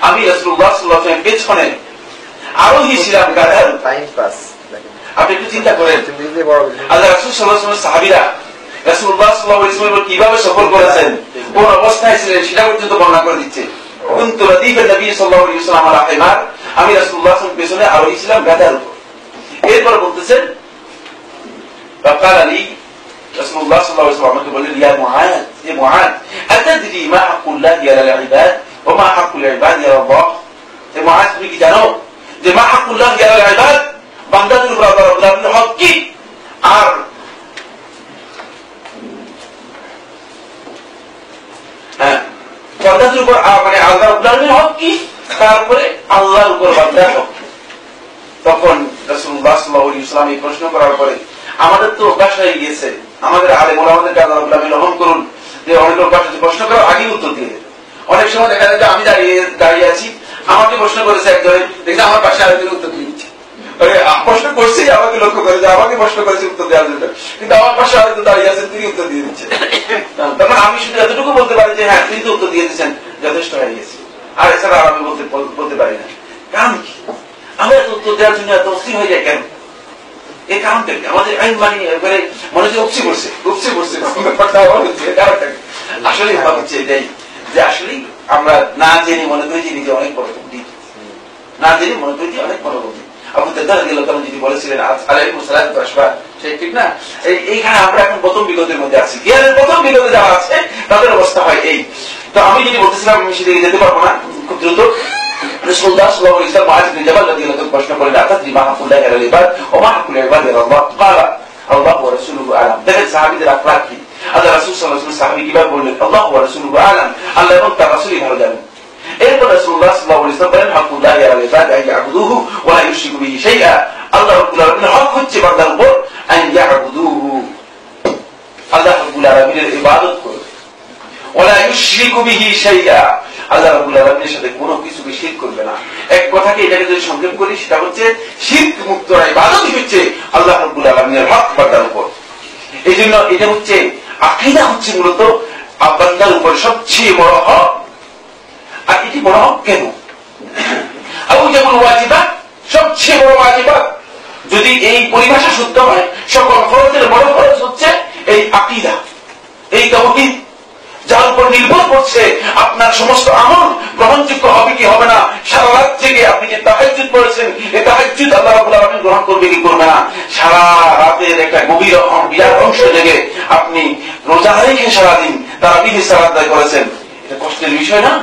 আমি রাসূলুল্লাহ সাল্লাল্লাহু আলাইহি ওয়াসাল্লামের পেছনে আরোহী ছিলাম গাধার। আপনি একটু চিন্তা করেন, আল্লাহ রাসূল সাল্লাল্লাহু আলাইহি ওয়াসাল্লাম সাহাবীরা রাসূলুল্লাহ সাল্লাল্লাহু আলাইহি ওয়াসাল্লাম কিভাবে সফর করেছেন, কোন অবস্থায় ছিলেন, সেটা পর্যন্ত বর্ণনা করে দিচ্ছে। কুনতু রাদিফান নবী সাল্লাল্লাহু আলাইহি ওয়াসাল্লাম আলা হিমার, আমি রাসূলুল্লাহ সাল্লাল্লাহু আলাইহি ওয়াসাল্লামের পেছনে আরোহী ছিলাম গাধার উপর। এরপর বলতেছেন, فقال لي رسول الله صلى الله عليه وسلم আমাকে বললেন, ইয়া মুআয, এ মুআয, আতাদরি মা হাক্কুল্লাহি আলাল ইবাদ ওয়া মা হাক্কুল ইবাদি আলা আল্লাহ। এ মুআয, তুমি কি জানো যে মা হাক্কুল্লাহি আলাল ইবাদ, বান্দাদের উপর আল্লাহর হক কি, আর বান্দাদের উপর মানে আল্লাহর হক কি, তারপরে আল্লাহর উপর বান্দার হক। তখন রাসূলুল্লাহ সাল্লাল্লাহু আলাইহি ওয়াসাল্লাম এই প্রশ্ন করার পরে, আমাদের তো অভ্যাস হয়ে গিয়েছে, আমাদের আলেম ওলামাদেরকে আল্লাহ রাব্বুল আলামিন রহম করুন, যে অনেক লোক প্রশ্ন করার আগেই উত্তর দিয়ে দেয়। অনেক সময় দেখা যায় যে আমি দাঁড়িয়ে আছি, আমাকে প্রশ্ন করেছে একজনে, দেখছি আমার পাশে আরেকজন উত্তর দিয়ে দিচ্ছে। প্রশ্ন করছেই আমাকে লক্ষ্য করে, যে আমাকে প্রশ্ন করেছে উত্তর দেওয়ার জন্য, কিন্তু আমার পাশে আরেকজন দাঁড়িয়ে আছেন, তিনি উত্তর দিয়ে দিচ্ছেন। তখন আমি শুধু এতটুকু বলতে পারি যে হ্যাঁ, তিনি তো উত্তর দিয়ে দিচ্ছেন, যথেষ্ট হয়ে গেছে। আর এছাড়া আমি বলতে পারি না। কারণ কি, আমরা এত উত্তর দেওয়ার জন্য এত অস্থির হয়ে যায় কেন? এই কারণটা কি? আমাদের আইন মানি মনে যে উপচে পড়ছে আসলে হচ্ছে এটাই, যে আসলে আমরা না জেনে মনে করি যে নিজে অনেক বড় বুদ্ধি, না জেনে মনে করি যে অনেক বড় বুদ্ধি। আবু দারদা রাদিয়াল্লাহু তাআলা যিনি বলেছিলেন আলাইকুম সালাতু ওয়া সালাম, ঠিক না? এইখানে আমরা এখন প্রথম বিগতের মধ্যে আছি, জ্ঞানের প্রথম বিগতে যারা আছে তাদের অবস্থা হয় এই। তো আমি যদি বলতেছিলাম, আমি সেদিকে যেতে পারবো না খুব দ্রুত। রাসূলুল্লাহ সাল্লাল্লাহু আলাইহি ওয়াসাল্লাম মুআয বিন জাবাল রাদিয়াল্লাহু তাআলা প্রশ্ন করেন, আতাদরি মা হাকুল্লাহি আলাল ইবাদ ওয়া মা হাকুল ইবাদি আলাল্লাহ? ক্বালা আল্লাহু ওয়া রাসূলুহু আ'লাম। দেখেন সাহাবীদের আখলাক কি। আল্লাহ রাসূল সাল্লাল্লাহু আলাইহি ওয়াসাল্লাম সাহাবী কিভাবে বললেন, আল্লাহু ওয়া রাসূলুহু আ'লাম, আল্লাহ এবং তার রাসূলই ভালো জানেন। এরপর রাসূলুল্লাহ সাল্লাল্লাহু আলাইহি ওয়াসাল্লাম বলেন, হাকুল্লাহি আলাল ইবাদ আন ইয়াবুদুহু ওয়া লা ইউশরিকু বিহি শাইআ। আল্লাহ রাব্বুল আলামিনের হক হচ্ছে বান্দার উপর আন ইয়াবুদুহু, আল্লাহ রাব্বুল আলামিনের ইবাদত করবে, ওয়া লা ইউশরিকু বিহি শাইআ, আল্লাহ রাব্বুল আলামিনের সাথে কোনো কিছুকে শিরক করবে না। এক কথাকে এটাকে যদি সংক্ষেপ করি, সেটা হচ্ছে শিরক মুক্ত ইবাদতই হচ্ছে আল্লাহ রাব্বুল আলামিনের হক বান্দার উপর। এইজন্য এটা হচ্ছে আকীদা, হচ্ছে মূলত বান্দার উপর সবচেয়ে বড় হক। আর এটি বড় হক কেন? আউজাবুল ওয়াজিবাত, সবচেয়ে বড় ওয়াজিবাত, যদি এই পরিভাষা শুদ্ধ হয়, সকল ফরজের বড় ফরজ হচ্ছে এই আকীদা, এই তাওহীদ, যার উপর নির্ভর করছে আপনার সমস্ত আমল গ্রহণযোগ্য হবে কি হবে না। সারা রাত জেগে আপনি যে তাহাজ্জুদ পড়েছেন, এই তাহাজ্জুদ আল্লাহ রাব্বুল আলামিন গ্রহণ করবে কি করবে না। সারা রাতের একটা গভীর বিরাট অংশ জেগে আপনি রোজা রেখে সারাদিন তারাবিহ সালাত আদায় করেছেন, এটা কষ্টের বিষয় না?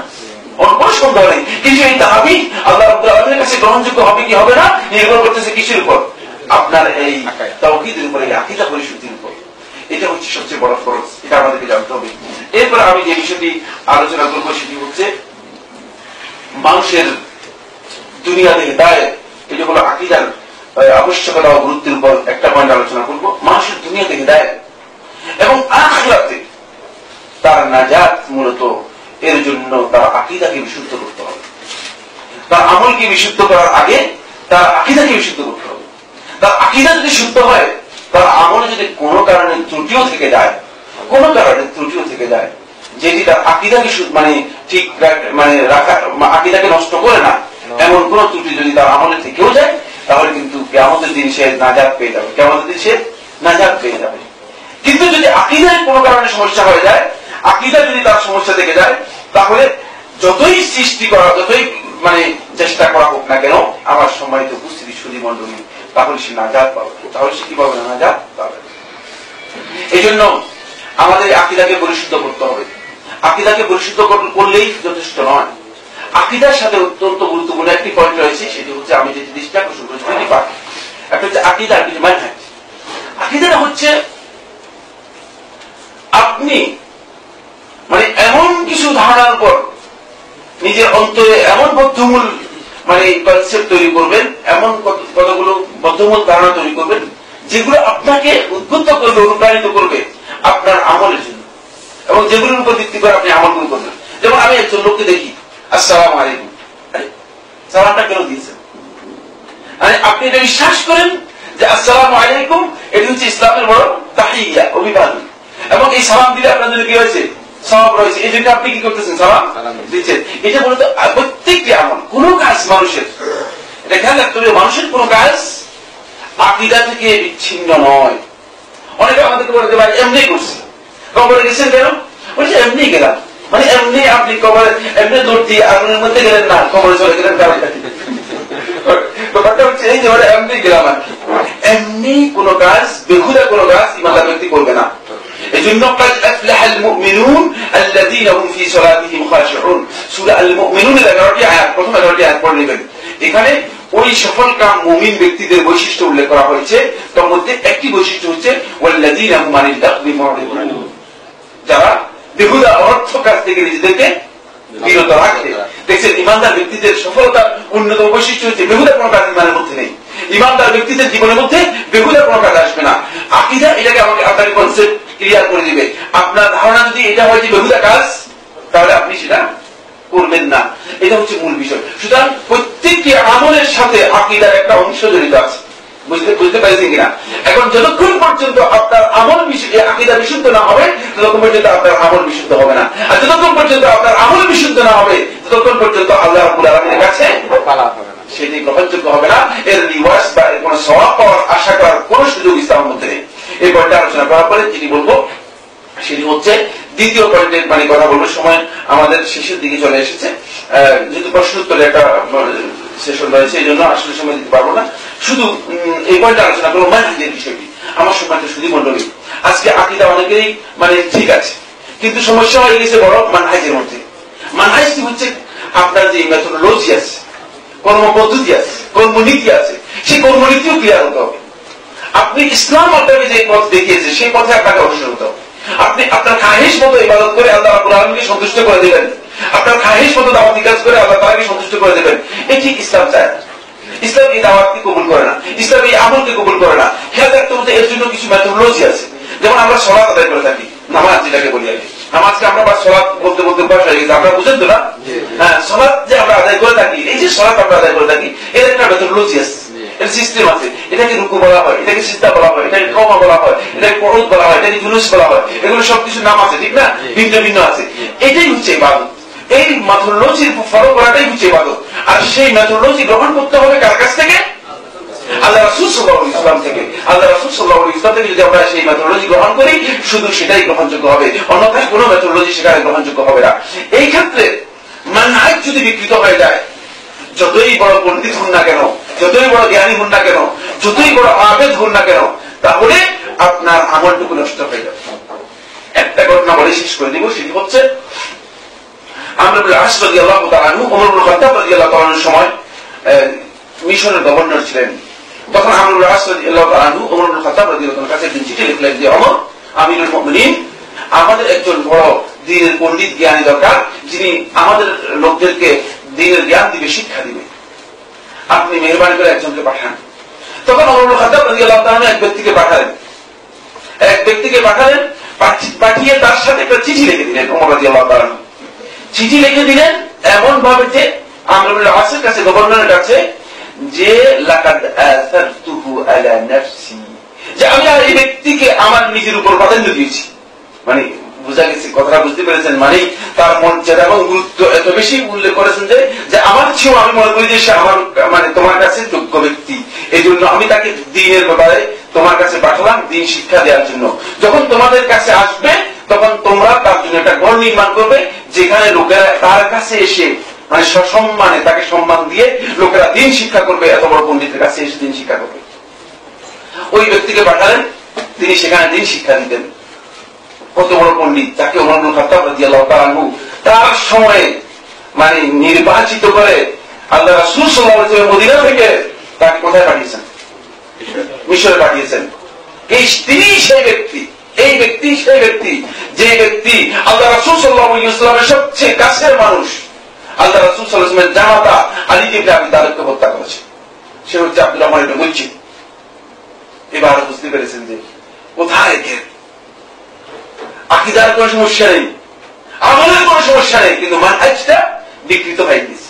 কোনো সন্দেহ নেই। কিন্তু এই তারাবিহ আল্লাহ রাব্বুল আলামিনের কাছে গ্রহণযোগ্য হবে কি হবে না নির্ভর করতেছে কিসের উপর? আপনার এই তাওহীদের উপর, এই আকীদা পরিশুদ্ধির উপর। এটা হচ্ছে সবচেয়ে বড় ফরজ, এটা আমাদেরকে জানতে হবে। এরপর আমি যে বিষয়টি আলোচনা করবো সেটি হচ্ছে মানুষের দুনিয়াতে হিদায়াত। এটা হলো আকীদার আবশ্যকতা ও গুরুত্বের উপর একটা পয়েন্ট আলোচনা করবো। মানুষের দুনিয়াতে হিদায়াত এবং আখিরাতে তার নাজাত, মূলত এর জন্য তার আকীদাকে বিশুদ্ধ করতে হবে। তার আমলকে বিশুদ্ধ করার আগে তার আকীদাকে বিশুদ্ধ করতে হবে। তার আকীদা যদি শুদ্ধ হয়, তার আমলে যদি কোনো কারণে ত্রুটিও থেকে যায়, কোনো কারণে ত্রুটিও থেকে যায়, যেটি তার আকীদাকে মানে ঠিক মানে রাখা, আকীদাকে নষ্ট করে না, এমন কোন ত্রুটি যদি তার আমলে থেকেও যায়, তাহলে কিন্তু কিয়ামতের দিন সে নাজাত পেয়ে যাবে, কিয়ামতের দিন সে নাজাত পেয়ে যাবে। কিন্তু যদি আকীদার কোনো কারণে সমস্যা হয়ে যায়, আকীদা যদি তার সমস্যা থেকে যায়, তাহলে যতই সৃষ্টি করা, যতই মানে চেষ্টা করা হোক না কেন, আমার সম্মানিত উপস্থিতি সুধী মণ্ডলী, তাহলে সে নাজাত পাবে। তাহলে সে কি পাবে না? নাজাত পাবে। এই জন্য আমাদের আকীদাকে পরিশুদ্ধ করতে হবে। আকীদাকে পরিশুদ্ধ করলেই যথেষ্ট নয়। আকীদার সাথে অত্যন্ত গুরুত্বপূর্ণ একটি পয়েন্ট রয়েছে, সেটি হচ্ছে আমি যে জিনিসটা আকর্ষণ করেছি দুটি পার্ট। একটা হচ্ছে আকীদা, আর কিছু মানহাজ। আকীদাটা হচ্ছে আপনি মানে এমন কিছু ধারণার উপর নিজের অন্তরে এমন বদ্ধমূল মানে কনসেপ্ট তৈরি করবেন, এমন কতগুলো বদ্ধমূল ধারণা তৈরি করবেন, যেগুলো আপনাকে উদ্বুদ্ধ করবে, অনুপ্রাণিত করবে আপনার আমলের জন্য, এবং যেগুলোর উপর ভিত্তি করে আপনি আমলগুলো করবেন। যেমন আমি একজন লোককে দেখি, আসসালামু আলাইকুম, সালামটা কেন দিয়েছেন? আপনি এটা বিশ্বাস করেন যে আসসালামু আলাইকুম এটি হচ্ছে ইসলামের বড় তাহিয়া, অভিবাদন, এবং এই সালাম দিলে আপনার জন্য কি হয়েছে? সওয়াব রয়েছে। এই জন্য আপনি কি করতেছেন? সালাম দিচ্ছেন। এটা মূলত প্রত্যেকটি আমল, কোন কাজ মানুষের, এটা খেয়াল রাখতে হবে, মানুষের কোন কাজ আকীদা থেকে বিচ্ছিন্ন নয়। অনেকে আমাদেরকে বলে যে ভাই এমনি করছি, কবরে গেছেন কেন? বলছে এমনি গেলাম। মানে এমনি আপনি কবরে এমনি দৌড় দিয়ে আগুনের মধ্যে গেলেন না, কবরে চলে গেলেন। ব্যাপারটা হচ্ছে এই যে এমনি গেলাম আর কি। এমনি কোন কাজ, বেহুদা কোন কাজ ইমানদার ব্যক্তি করবে না। এজন্য قد أفلح المؤمنون الذين هم في صلاتهم خاشعون, সূরা আল মুমিনুনের 11টি আয়াত, প্রথম 11টি আয়াত পড়ে নেবেন। এখানে ওই সফলকাম মুমিন ব্যক্তিদের বৈশিষ্ট্য উল্লেখ করা হয়েছে। তার মধ্যে একটি বৈশিষ্ট্য হচ্ছে ওয়াল্লাযীনা হুম আনিল লাগবি মুরিদুন, যারা বেহুদা অর্থ কাজ থেকে নিজেদেরকে বিরত রাখে। দেখছেন, ইমানদার ব্যক্তিদের সফলতার অন্যতম বৈশিষ্ট্য হচ্ছে বেহুদা কোনো কাজ ইমানের মধ্যে নেই। ইমানদার ব্যক্তিদের জীবনের মধ্যে বেহুদা কোনো কাজ আসবে না। আকীদা এটাকে আমাকে আপনার কনসেপ্ট ক্লিয়ার করে দিবে। আপনার ধারণা যদি এটা হয় যে বেহুদা কাজ, তাহলে আপনি সেটা করবেন না। এটা হচ্ছে মূল বিষয়। সুতরাং প্রত্যেকটি আমলের সাথে আকীদার একটা অংশ জড়িত আছে। বুঝতে পারছেন কিনা? এখন যতক্ষণ পর্যন্ত আপনার আমল আকীদা বিশুদ্ধ না হবে, ততক্ষণ পর্যন্ত আপনার আমল বিশুদ্ধ হবে না। আর যতক্ষণ পর্যন্ত আপনার আমল বিশুদ্ধ না হবে, ততক্ষণ পর্যন্ত আল্লাহ রাব্বুল আলামিনের কাছে সেটি গ্রহণযোগ্য হবে না। এর রিওয়াজ বা এর কোন সওয়াব পাওয়ার আশা করার কোন সুযোগ ইসলামের মধ্যে নেই। এই পয়েন্টটা আলোচনা করার পরে যেটি বলবো সেটি হচ্ছে দ্বিতীয় পয়েন্টের মানে কথা বলবো। সময় আমাদের শেষের দিকে চলে এসেছে। যেহেতু প্রশ্ন উত্তরে একটা সেশন রয়েছে, এই জন্য আসলে সময় দিতে পারবো না। শুধু এই পয়েন্টটা আলোচনা করবো মানহাজের বিষয়টি। আমার সম্মানিত সুধী মন্ডলী, আজকে আকীদা অনেকেরই ঠিক আছে, কিন্তু সমস্যা হয়ে গেছে বড় মানহাজের মধ্যে। মানহাজটি হচ্ছে আপনার যে মেথোডোলজি আছে, কর্ম পদ্ধতি আছে, কর্মনীতি আছে, সেই কর্মনীতিও ক্লিয়ার হতে হবে। আপনি ইসলাম আপনাকে যে পথ দেখিয়েছে সেই পথে আপনাকে অনুসরণ হতে হবে। আপনি আপনার খাহিশ মতো ইবাদত করে আল্লাহ রাব্বুল আলামিনকে সন্তুষ্ট করে দেবেন, আপনার খাহিশ মতো দাওয়াতি কাজ করে আল্লাহ তাআলাকে সন্তুষ্ট করে দেবেন, এটি ইসলাম চায় না। ইসলাম এই দাওয়াতকে কবুল করে না, ইসলাম এই আমলকে কবুল করে না। খেয়াল রাখতে হচ্ছে এর জন্য কিছু মেথোডোলজি আছে। যেমন আমরা সালাত আদায় করে থাকি, নামাজ যেটাকে বলি আগে, নামাজকে আমরা সালাত বলতে বলতে বয়স হয়ে গেছে, আপনারা বুঝেন তো না? হ্যাঁ, সালাত যে আমরা আদায় করে থাকি, এই যে সালাত আমরা আদায় করে থাকি, এর একটা মেথোডোলজি আছে, এর সিস্টেম আছে। এটাকে রুকু বলা হয়, এটাকে সিজদা বলা হয়, এটাকে কওমা বলা হয়, এটাকে কুউদ বলা হয়, এটাকে জুলুস বলা হয়। এগুলো সবকিছু নাম আছে, ঠিক না? ভিন্ন ভিন্ন আছে। এটাই হচ্ছে ইবাদত। এই মেথোডোলজির ফলো করাটাই হচ্ছে ইবাদত। আর সেই মেথোডোলজি গ্রহণ করতে হবে কার কাছ থেকে? আল্লাহ রাসূল সাল্লাল্লাহু আলাইহি ওয়াসাল্লাম থেকে। আল্লাহ রাসূল সাল্লাল্লাহু আলাইহি ওয়াসাল্লাম থেকে যদি আমরা সেই মেথোডোলজি গ্রহণ করি, শুধু সেটাই গ্রহণযোগ্য হবে, অন্যথায় কোনো মেথোডোলজি সেখানে গ্রহণযোগ্য হবে না। এই ক্ষেত্রে মানহাজ যদি বিকৃত হয়ে যায়, যতই বড় পণ্ডিত হন না কেন, যতই বড় জ্ঞানী হন না কেন, যতই বড় আবেদ হন না কেন, তাহলে আপনার আমলটুকু নষ্ট হয়ে যাবে। একটা ঘটনা বলে শেষ করে দিব, সেটি হচ্ছে আমর ইবনে আস রাদিয়াল্লাহু তাআলা আনহু, ওমর ইবনে খাত্তাব রাদিয়াল্লাহু তাআলা আনহুর সময় মিশরের গভর্নর ছিলেন। তখন আমর ইবনে আস রাদিয়াল্লাহু তাআলা আনহু ওমর ইবনে খাত্তাব রাদিয়াল্লাহু তাআলার কাছে একদিন চিঠি লিখলেন যে, ওমর আমিরুল মুমিনিন, আমাদের একজন বড় দ্বীনের পণ্ডিত জ্ঞানী দরকার, যিনি আমাদের লোকদেরকে দ্বীনের জ্ঞান দিবে, শিক্ষা দিবে। আপনি মেহরবানি করে একজনকে পাঠান। তখন ওমর ইবনে খাত্তাব রাদিয়াল্লাহু তাআলা এক ব্যক্তিকে পাঠালেন, পাঠিয়ে তার সাথে একটা চিঠি লিখে দিলেন। ওমর রাদিয়াল্লাহু তাআলা চিঠি লিখে দিলেন এমন ভাবে যে আমর ইবনে আসের কাছে, গভর্নরের কাছে, যে লাকাদ আসারতুহু আলা নাফসি, যে আমি আর এই ব্যক্তিকে আমার নিজের উপর প্রাধান্য দিয়েছি। মানে বুঝা গেছে, কথাটা বুঝতে পেরেছেন? মানে তার মর্যাদা এবং গুরুত্ব এত বেশি উল্লেখ করেছেন যে আমার চেয়েও আমি মনে করি যে সে আমার তোমার কাছে যোগ্য ব্যক্তি, এই জন্য আমি তাকে দ্বীনের ব্যাপারে তোমার কাছে পাঠালাম, দ্বীন শিক্ষা দেওয়ার জন্য। যখন তোমাদের কাছে আসবে তখন তোমরা তার জন্য একটা ঘর নির্মাণ করবে, যেখানে লোকেরা তার কাছে এসে সসম্মানে তাকে সম্মান দিয়ে লোকেরা দ্বীন শিক্ষা করবে। এত বড় পণ্ডিতের কাছে এসে দ্বীন শিক্ষা করবে। ওই ব্যক্তিকে পাঠালেন, তিনি সেখানে দ্বীন শিক্ষা দিতেন। কত বড় পণ্ডিত, তাকে ওমর ইবনে খাত্তাব রাদিয়াল্লাহু তাআলা আনহু তার সময়ে নির্বাচিত করে আল্লাহ রাসূল সাল্লাল্লাহু আলাইহি ওয়াসাল্লাম মদিনা থেকে তাকে কোথায় পাঠিয়েছেন? মিশরে পাঠিয়েছেন। তিনি সেই ব্যক্তি, এই ব্যক্তি সেই ব্যক্তি, যে ব্যক্তি আল্লাহ রাসূল সাল্লাল্লাহু আলাইহি ওয়াসাল্লামের সবচেয়ে কাছের মানুষ, আল্লাহ রাসূল সাল্লাল্লাহু আলাইহি ওয়াসাল্লামের জামাতা আলী ইবনে আবি তালিবকে হত্যা করেছে। সে হচ্ছে আব্দুর রহমান ইবনে মুলজিম। এবার বুঝতে পেরেছেন যে কোথায় আকীদার কোনো সমস্যা নেই, আমলের কোনো সমস্যা নেই, কিন্তু মানহাজটা বিকৃত হয়ে গেছে।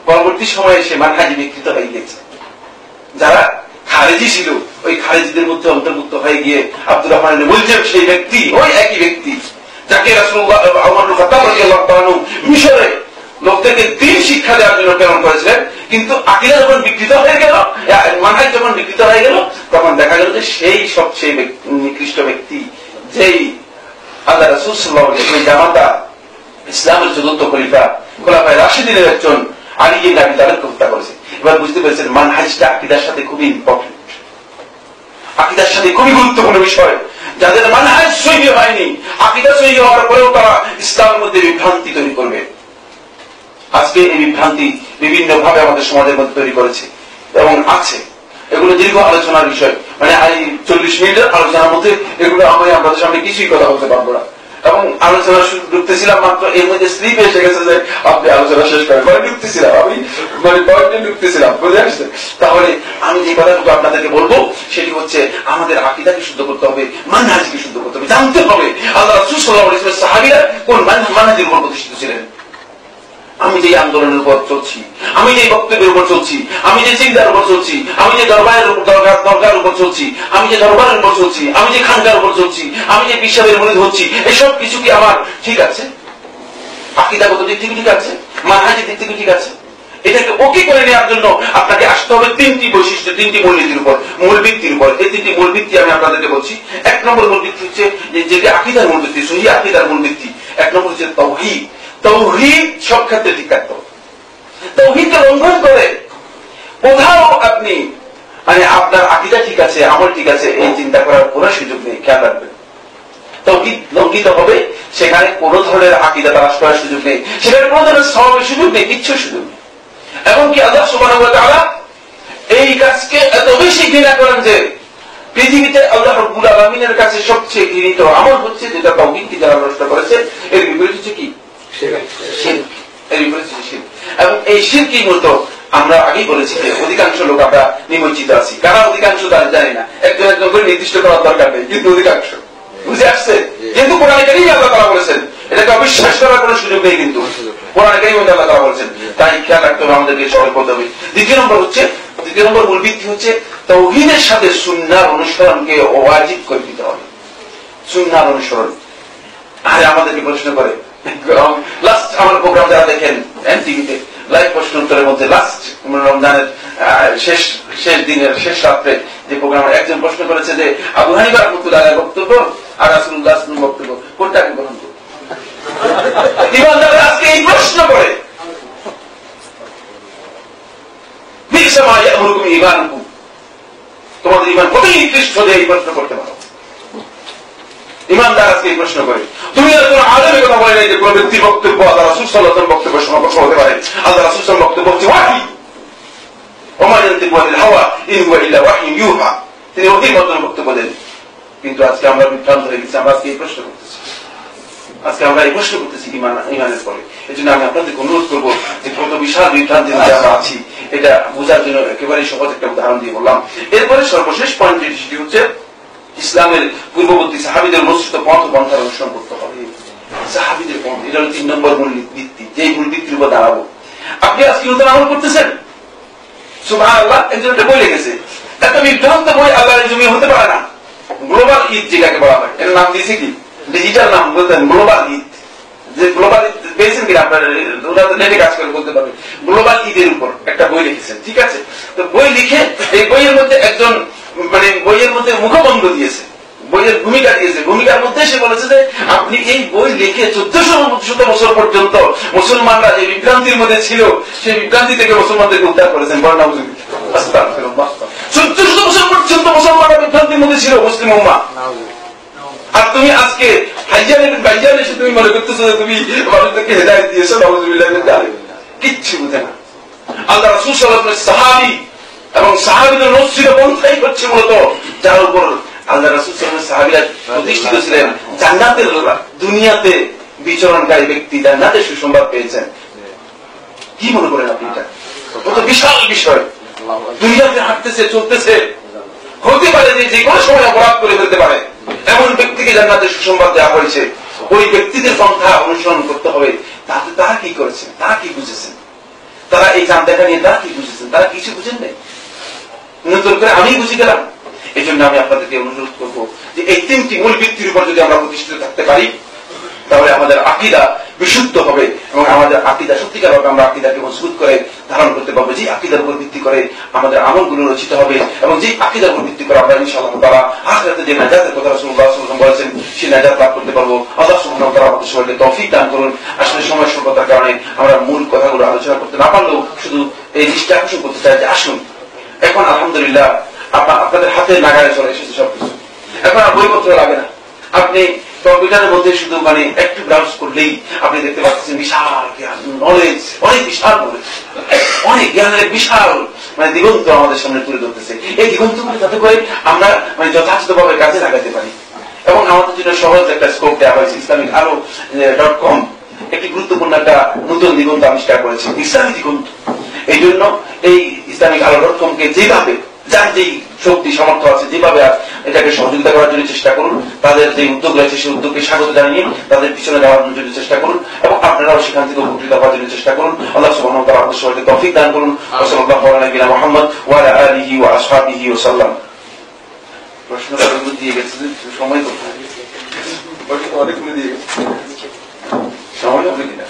পরবর্তী সময়ে সে মানহাজ বিকৃত হয়ে গেছে। যারা খারেজি ছিল, ওই খারেজিদের মধ্যে অন্তর্ভুক্ত হয়ে গিয়ে আব্দুর রহমান ইবনে মুলজিম সেই ব্যক্তি, ওই একই ব্যক্তি যাকে রাসূলুল্লাহ ওমর ইবনে খাত্তাব রাদিয়াল্লাহু তাআলা আনহু মিশরে লোকদেরকে দ্বীন শিক্ষা দেওয়ার জন্য প্রেরণ করেছিলেন। কিন্তু আকীদা যখন বিকৃত হয়ে গেল, মানহাজ যখন বিকৃত হয়ে গেল, তখন দেখা গেল যে সেই সবচেয়ে নিকৃষ্ট ব্যক্তি, যেই আল্লাহ রাসূল সাল্লাল্লাহু আলাইহি ওয়াসাল্লামের জামাতা, ইসলামের চতুর্থ খলিফা, খোলাফায়ে রাশিদিনের একজন আলী ইবনে আবি তালিবকে হত্যা করেছে। এবার বুঝতে পেরেছেন মানহাজটা আকীদার সাথে খুবই ইম্পর্টেন্ট, আকীদার সাথে খুবই গুরুত্বপূর্ণ বিষয়। যাদের মানহাজ সহিহ হয়নি, আকীদা সহিহ হওয়ার পরেও তারা ইসলামের মধ্যে বিভ্রান্তি তৈরি করবে। আজকে এই বিভ্রান্তি বিভিন্ন ভাবে আমাদের সমাজের মধ্যে তৈরি করেছে এবং আছে। এগুলো দীর্ঘ আলোচনার বিষয়, মানে 40 মিনিটের আলোচনার মধ্যে এগুলো আমি আপনাদের সামনে কিছুই কথা বলতে পারবো না। এবং আলোচনা ঢুকতেছিলাম মাত্র, এর মধ্যে স্লিপ এসে গেছে যে আপনি আলোচনা শেষ করেন, ঢুকতেছিলাম আমি, পয়েন্টে ঢুকতেছিলাম, বুঝে আসছে? তাহলে আমি যে কথাটুকু আপনাদেরকে বলবো সেটি হচ্ছে আমাদের আকীদাকে শুদ্ধ করতে হবে, মানহাজকে শুদ্ধ করতে হবে, জানতে হবে আল্লাহ রাসূল সাল্লাল্লাহু আলাইহি ওয়াসাল্লাম সাহাবীরা কোন মানহাজের উপর প্রতিষ্ঠিত ছিলেন। আমি যে আন্দোলনের উপর চলছি, আমি যে বক্তব্যের উপর চলছি, আমি যে চিন্তার উপর চলছি, আমি যে দরবারের উপর চলছি, আমি যে দরবারের উপর চলছি, আমি যে খানকার উপর চলছি, আমি যে বিশ্বাসের মুরিদ হচ্ছি, এসব কিছু কি আমার ঠিক আছে? আকীদাগত দিক থেকে ঠিক আছে, মানহাজের দিক থেকে ঠিক আছে? এটাকে ওকে করে নেওয়ার জন্য আপনাকে আসতে হবে 3টি বৈশিষ্ট্য, 3টি মূলনীতির উপর, মূল ভিত্তির উপর। এই 3টি মূল ভিত্তি আমি আপনাদেরকে বলছি। 1 নম্বর মূল ভিত্তি হচ্ছে যেটা আকীদার মূল ভিত্তি, সহিহ আকীদার মূল ভিত্তি। 1 নম্বর হচ্ছে তাওহীদ। তাওহীদ সব ক্ষেত্রে ঠিক থাকতে হবে। তাওহীদকে লঙ্ঘন করে কোথাও আপনি মানে আপনার আকীদা ঠিক আছে, আমল ঠিক আছে, এই চিন্তা করার কোনো সুযোগ নেই। খেয়াল রাখবেন, তাওহীদ লঙ্ঘিত হবে, সেখানে কোন ধরনের আকীদা তালাশ করার সুযোগ নেই, সেখানে কোন ধরনের সওয়াবের সুযোগ নেই, কিচ্ছু সুযোগ নেই। এবং কি আল্লাহ সুবহানাহু ওয়া তাআলা এই কাজকে এত বেশি ঘৃণা করেন যে পৃথিবীতে আল্লাহ রাব্বুল আলামিনের কাছে সবচেয়ে ঘৃণিত আমল হচ্ছে যেটা তাওহীদকে যারা নষ্ট করেছে, এর বিপরীত হচ্ছে কি? শিরক। এর বিপরীত হচ্ছে শিরক। এবং এই শিরকই মূলত আমরা আগেই বলেছি যে অধিকাংশ লোক আমরা নিমজ্জিত আছি। কারা অধিকাংশ তারা জানি না, একজন একজন করে নির্দিষ্ট করার দরকার নেই, কিন্তু অধিকাংশ বুঝে আসছে। যেহেতু কোরআনে কারীমে আল্লাহ তাআলা বলেছেন, এটাকে অবিশ্বাস করার কোনো সুযোগ নেই, কিন্তু কোরআনে কারীমে আল্লাহ তাআলা বলেছেন, তাই খেয়াল রাখতে হবে, আমাদেরকে সবাই করতে হবে। দ্বিতীয় নম্বর মূল ভিত্তি হচ্ছে তাওহীদের সাথে সুন্নাহর অনুসরণকে ওয়াজিব করে দিতে হবে। সুন্নাহর অনুসরণ। আর আমাদেরকে প্রশ্ন করে, লাস্ট আমার প্রোগ্রাম যারা দেখেন এনটিভিতে, লাইভ প্রশ্ন উত্তরের মধ্যে লাস্ট রমজানের শেষ দিনের শেষ রাত্রে যে প্রোগ্রাম, একজন প্রশ্ন করেছে যে আবু হানিফা রাহমাতুল্লাহর বক্তব্য আর রাসূলুল্লাহ সাল্লাল্লাহু আলাইহি ওয়াসাল্লামের বক্তব্য কোনটা আমি গ্রহণ করব? ইমানদাররা আজকে এই প্রশ্ন করে, বিসমা ইয়ামুরুকুম ঈমানুকুম, তোমাদের ঈমান কতই নিকৃষ্ট যে এই প্রশ্ন করতে পারো। ইমানদার আজকে এই প্রশ্ন করে। তুমি কোন আলেমের কথা বলে নাই যে কোন ব্যক্তির বক্তব্য আল্লাহ রাসূল সাল্লাল্লাহু আলাইহি ওয়াসাল্লাম বক্তব্য সমকক্ষ হতে পারে। আল্লাহ রাসূল সাল্লাল্লাহু আলাইহি ওয়াসাল্লাম বক্তব্য হচ্ছে ওয়াহী, ওমা ইয়ানতিকু আনিল হাওয়া ইন হুয়া ইল্লা ওয়াহয়ুন ইউহা, তিনি ওহীর মাধ্যমে বক্তব্য দেন। কিন্তু আজকে আমরা বিভ্রান্ত হয়ে গেছি, আমরা আজকে এই প্রশ্ন করতেছি, ইমানের পরে। এই জন্য আমি আপনাদেরকে অনুরোধ করবো যে কত বিশাল বিভ্রান্তির মধ্যে আমরা আছি, এটা বোঝার জন্য একেবারেই সহজ একটা উদাহরণ দিয়ে বললাম। এরপরে সর্বশেষ পয়েন্ট যেটি হচ্ছে ইসলামের পূর্ববর্তী সাহাবীদের অনুসৃত পথ পন্থার অনুসরণ করতে হবে। সাহাবীদের পথ, এটা হল 3 নম্বর মূল ভিত্তি, যে মূল ভিত্তির উপর দাঁড়াবো। আপনি আজকে নতুন আমল করতেছেন, সুবহানাল্লাহ, একজন একটা বই লিখেছে, এত বিভ্রান্ত বই আল্লাহর জমি হতে পারে না। গ্লোবাল ঈদ যেটাকে বলা হয়, এর নাম দিয়েছে কি? ডিজিটাল নাম বলতেন গ্লোবাল ঈদ। যে গ্লোবাল ঈদ পেয়েছেন কিনা আপনার নেটে কাজ করে বলতে পারবেন। গ্লোবাল ঈদের উপর একটা বই লিখেছেন, ঠিক আছে? তো বই লিখে এই বইয়ের মধ্যে একজন মানে বইয়ের মধ্যে মুখবন্ধ দিয়েছে, বইয়ের ভূমিকা দিয়েছে। ভূমিকার মধ্যে সে বলেছে যে আপনি এই বই লিখে 1400 বছর পর্যন্ত মুসলমানরা যে বিভ্রান্তির মধ্যে ছিল, সেই বিভ্রান্তি থেকে মুসলমানদেরকে উদ্ধার করেছেন। বর্ণনা 1400 বছর পর্যন্ত মুসলমানরা বিভ্রান্তির মধ্যে ছিল, মুসলিম উম্মাহ। আর তুমি আজকে ভাইজান এসে তুমি মনে করতেছো যে তুমি মানুষদেরকে হেদায়েত দিয়েছো, নাউযুবিল্লাহ মিন যালিক। কিচ্ছু বুঝে না। আল্লাহ রাসূল সাল্লাল্লাহু আলাইহি ওয়াসাল্লাম সাহাবী এবং সাহাবীদের অনুসৃত পন্থাই হচ্ছে মূলত যার উপর আল্লাহ রাসূল সাল্লাল্লাহু আলাইহি ওয়াসাল্লাম সাহাবীরা প্রতিষ্ঠিত ছিলেন। জান্নাতের দুনিয়াতে বিচরণকারী ব্যক্তি জান্নাতে সুসংবাদ পেয়েছেন। কি মনে করেন আপনি? এটা কত বিশাল বিষয়। দুনিয়াতে হাঁটতেছে, চলতেছে, হতে পারে যে কোনো সময় অপরাধ করে ফেলতে পারে, এমন ব্যক্তিকে জান্নাতের সুসংবাদ দেওয়া হয়েছে। ওই ব্যক্তিদের পন্থা অনুসরণ করতে হবে। তাতে তারা কি করেছেন, তারা কি বুঝেছেন, তারা এই চাঁদ দেখা নিয়ে তারা কি বুঝেছেন? তারা কিছু বুঝেন নাই, নতুন করে আমি বুঝে গেলাম। এই জন্য আমি আপনাদেরকে অনুরোধ করবো যে এই 3টি মূল ভিত্তির উপর যদি আমরা প্রতিষ্ঠিত থাকতে পারি, তাহলে আমাদের আকীদা বিশুদ্ধ হবে এবং আমাদের আকীদা সত্যিকার অর্থে আমরা আকীদাকে মজবুত করে ধারণ করতে পারবো। যে আকীদার উপর ভিত্তি করে আমাদের আমলগুলো রচিত হবে এবং যে আকীদার উপর ভিত্তি করে আমরা ইনশাআল্লাহ তাআলা আখিরাতে যে নাজাতের কথা রাসূলুল্লাহ সাল্লাল্লাহু আলাইহি ওয়াসাল্লাম বলেছেন, সেই নাজাত লাভ করতে পারবো। আল্লাহ সুবহানাহু ওয়া তাআলা আমাদের সবাইকে তৌফিক দান করুন। আসলে সময় স্বল্পতার কারণে আমরা মূল কথাগুলো আলোচনা করতে না পারলেও শুধু এই দৃষ্টি আকর্ষণ করতে চাই যে আসুন, এখন আলহামদুলিল্লাহ আপনাদের হাতে নাগালে চলে এসেছে সবকিছু। এখন আর বইপত্র লাগে না। আপনি কম্পিউটারের মধ্যে শুধু মানে একটু ব্রাউজ করলেই আপনি দেখতে পাচ্ছেন বিশাল নলেজ, অনেক বিশাল নলেজ, অনেক জ্ঞানের বিশাল মানে দিগন্ত আমাদের সামনে তুলে ধরতেছে। এই দিগন্তগুলো যাতে করে আমরা মানে যথাযথভাবে কাজে লাগাতে পারি এবং আমাদের জন্য সহজ একটা স্কোপ দেওয়া হয়েছে। islamic.com একটি গুরুত্বপূর্ণ একটা নতুন দিগন্ত আবিষ্কার করেছে, ইসলামী দিগন্ত। এই জন্য এই islamic.com-কে যেভাবে যার যেই শক্তি সামর্থ্য আছে যেভাবে এটাকে সহযোগিতা করার জন্য চেষ্টা করুন। তাদের যে উদ্যোগ রয়েছে সেই উদ্যোগকে স্বাগত জানিয়ে তাদের পিছনে যাওয়ার জন্য চেষ্টা করুন এবং আপনারাও সেখান থেকে উপকৃত হওয়ার জন্য চেষ্টা করুন। আল্লাহ সুবহানাহু ওয়া তাআলা আপনাদের সবাইকে তৌফিক দান করুন। সাল্লাল্লাহু আলা নবিয়িনা মুহাম্মদ ওয়া আলা আলিহি ওয়া আসহাবিহি ওয়া সাল্লাম। প্রশ্নটা দিয়ে গেছে, সময় তো অনেক দিয়ে গেছে, সময় হবে কিনা?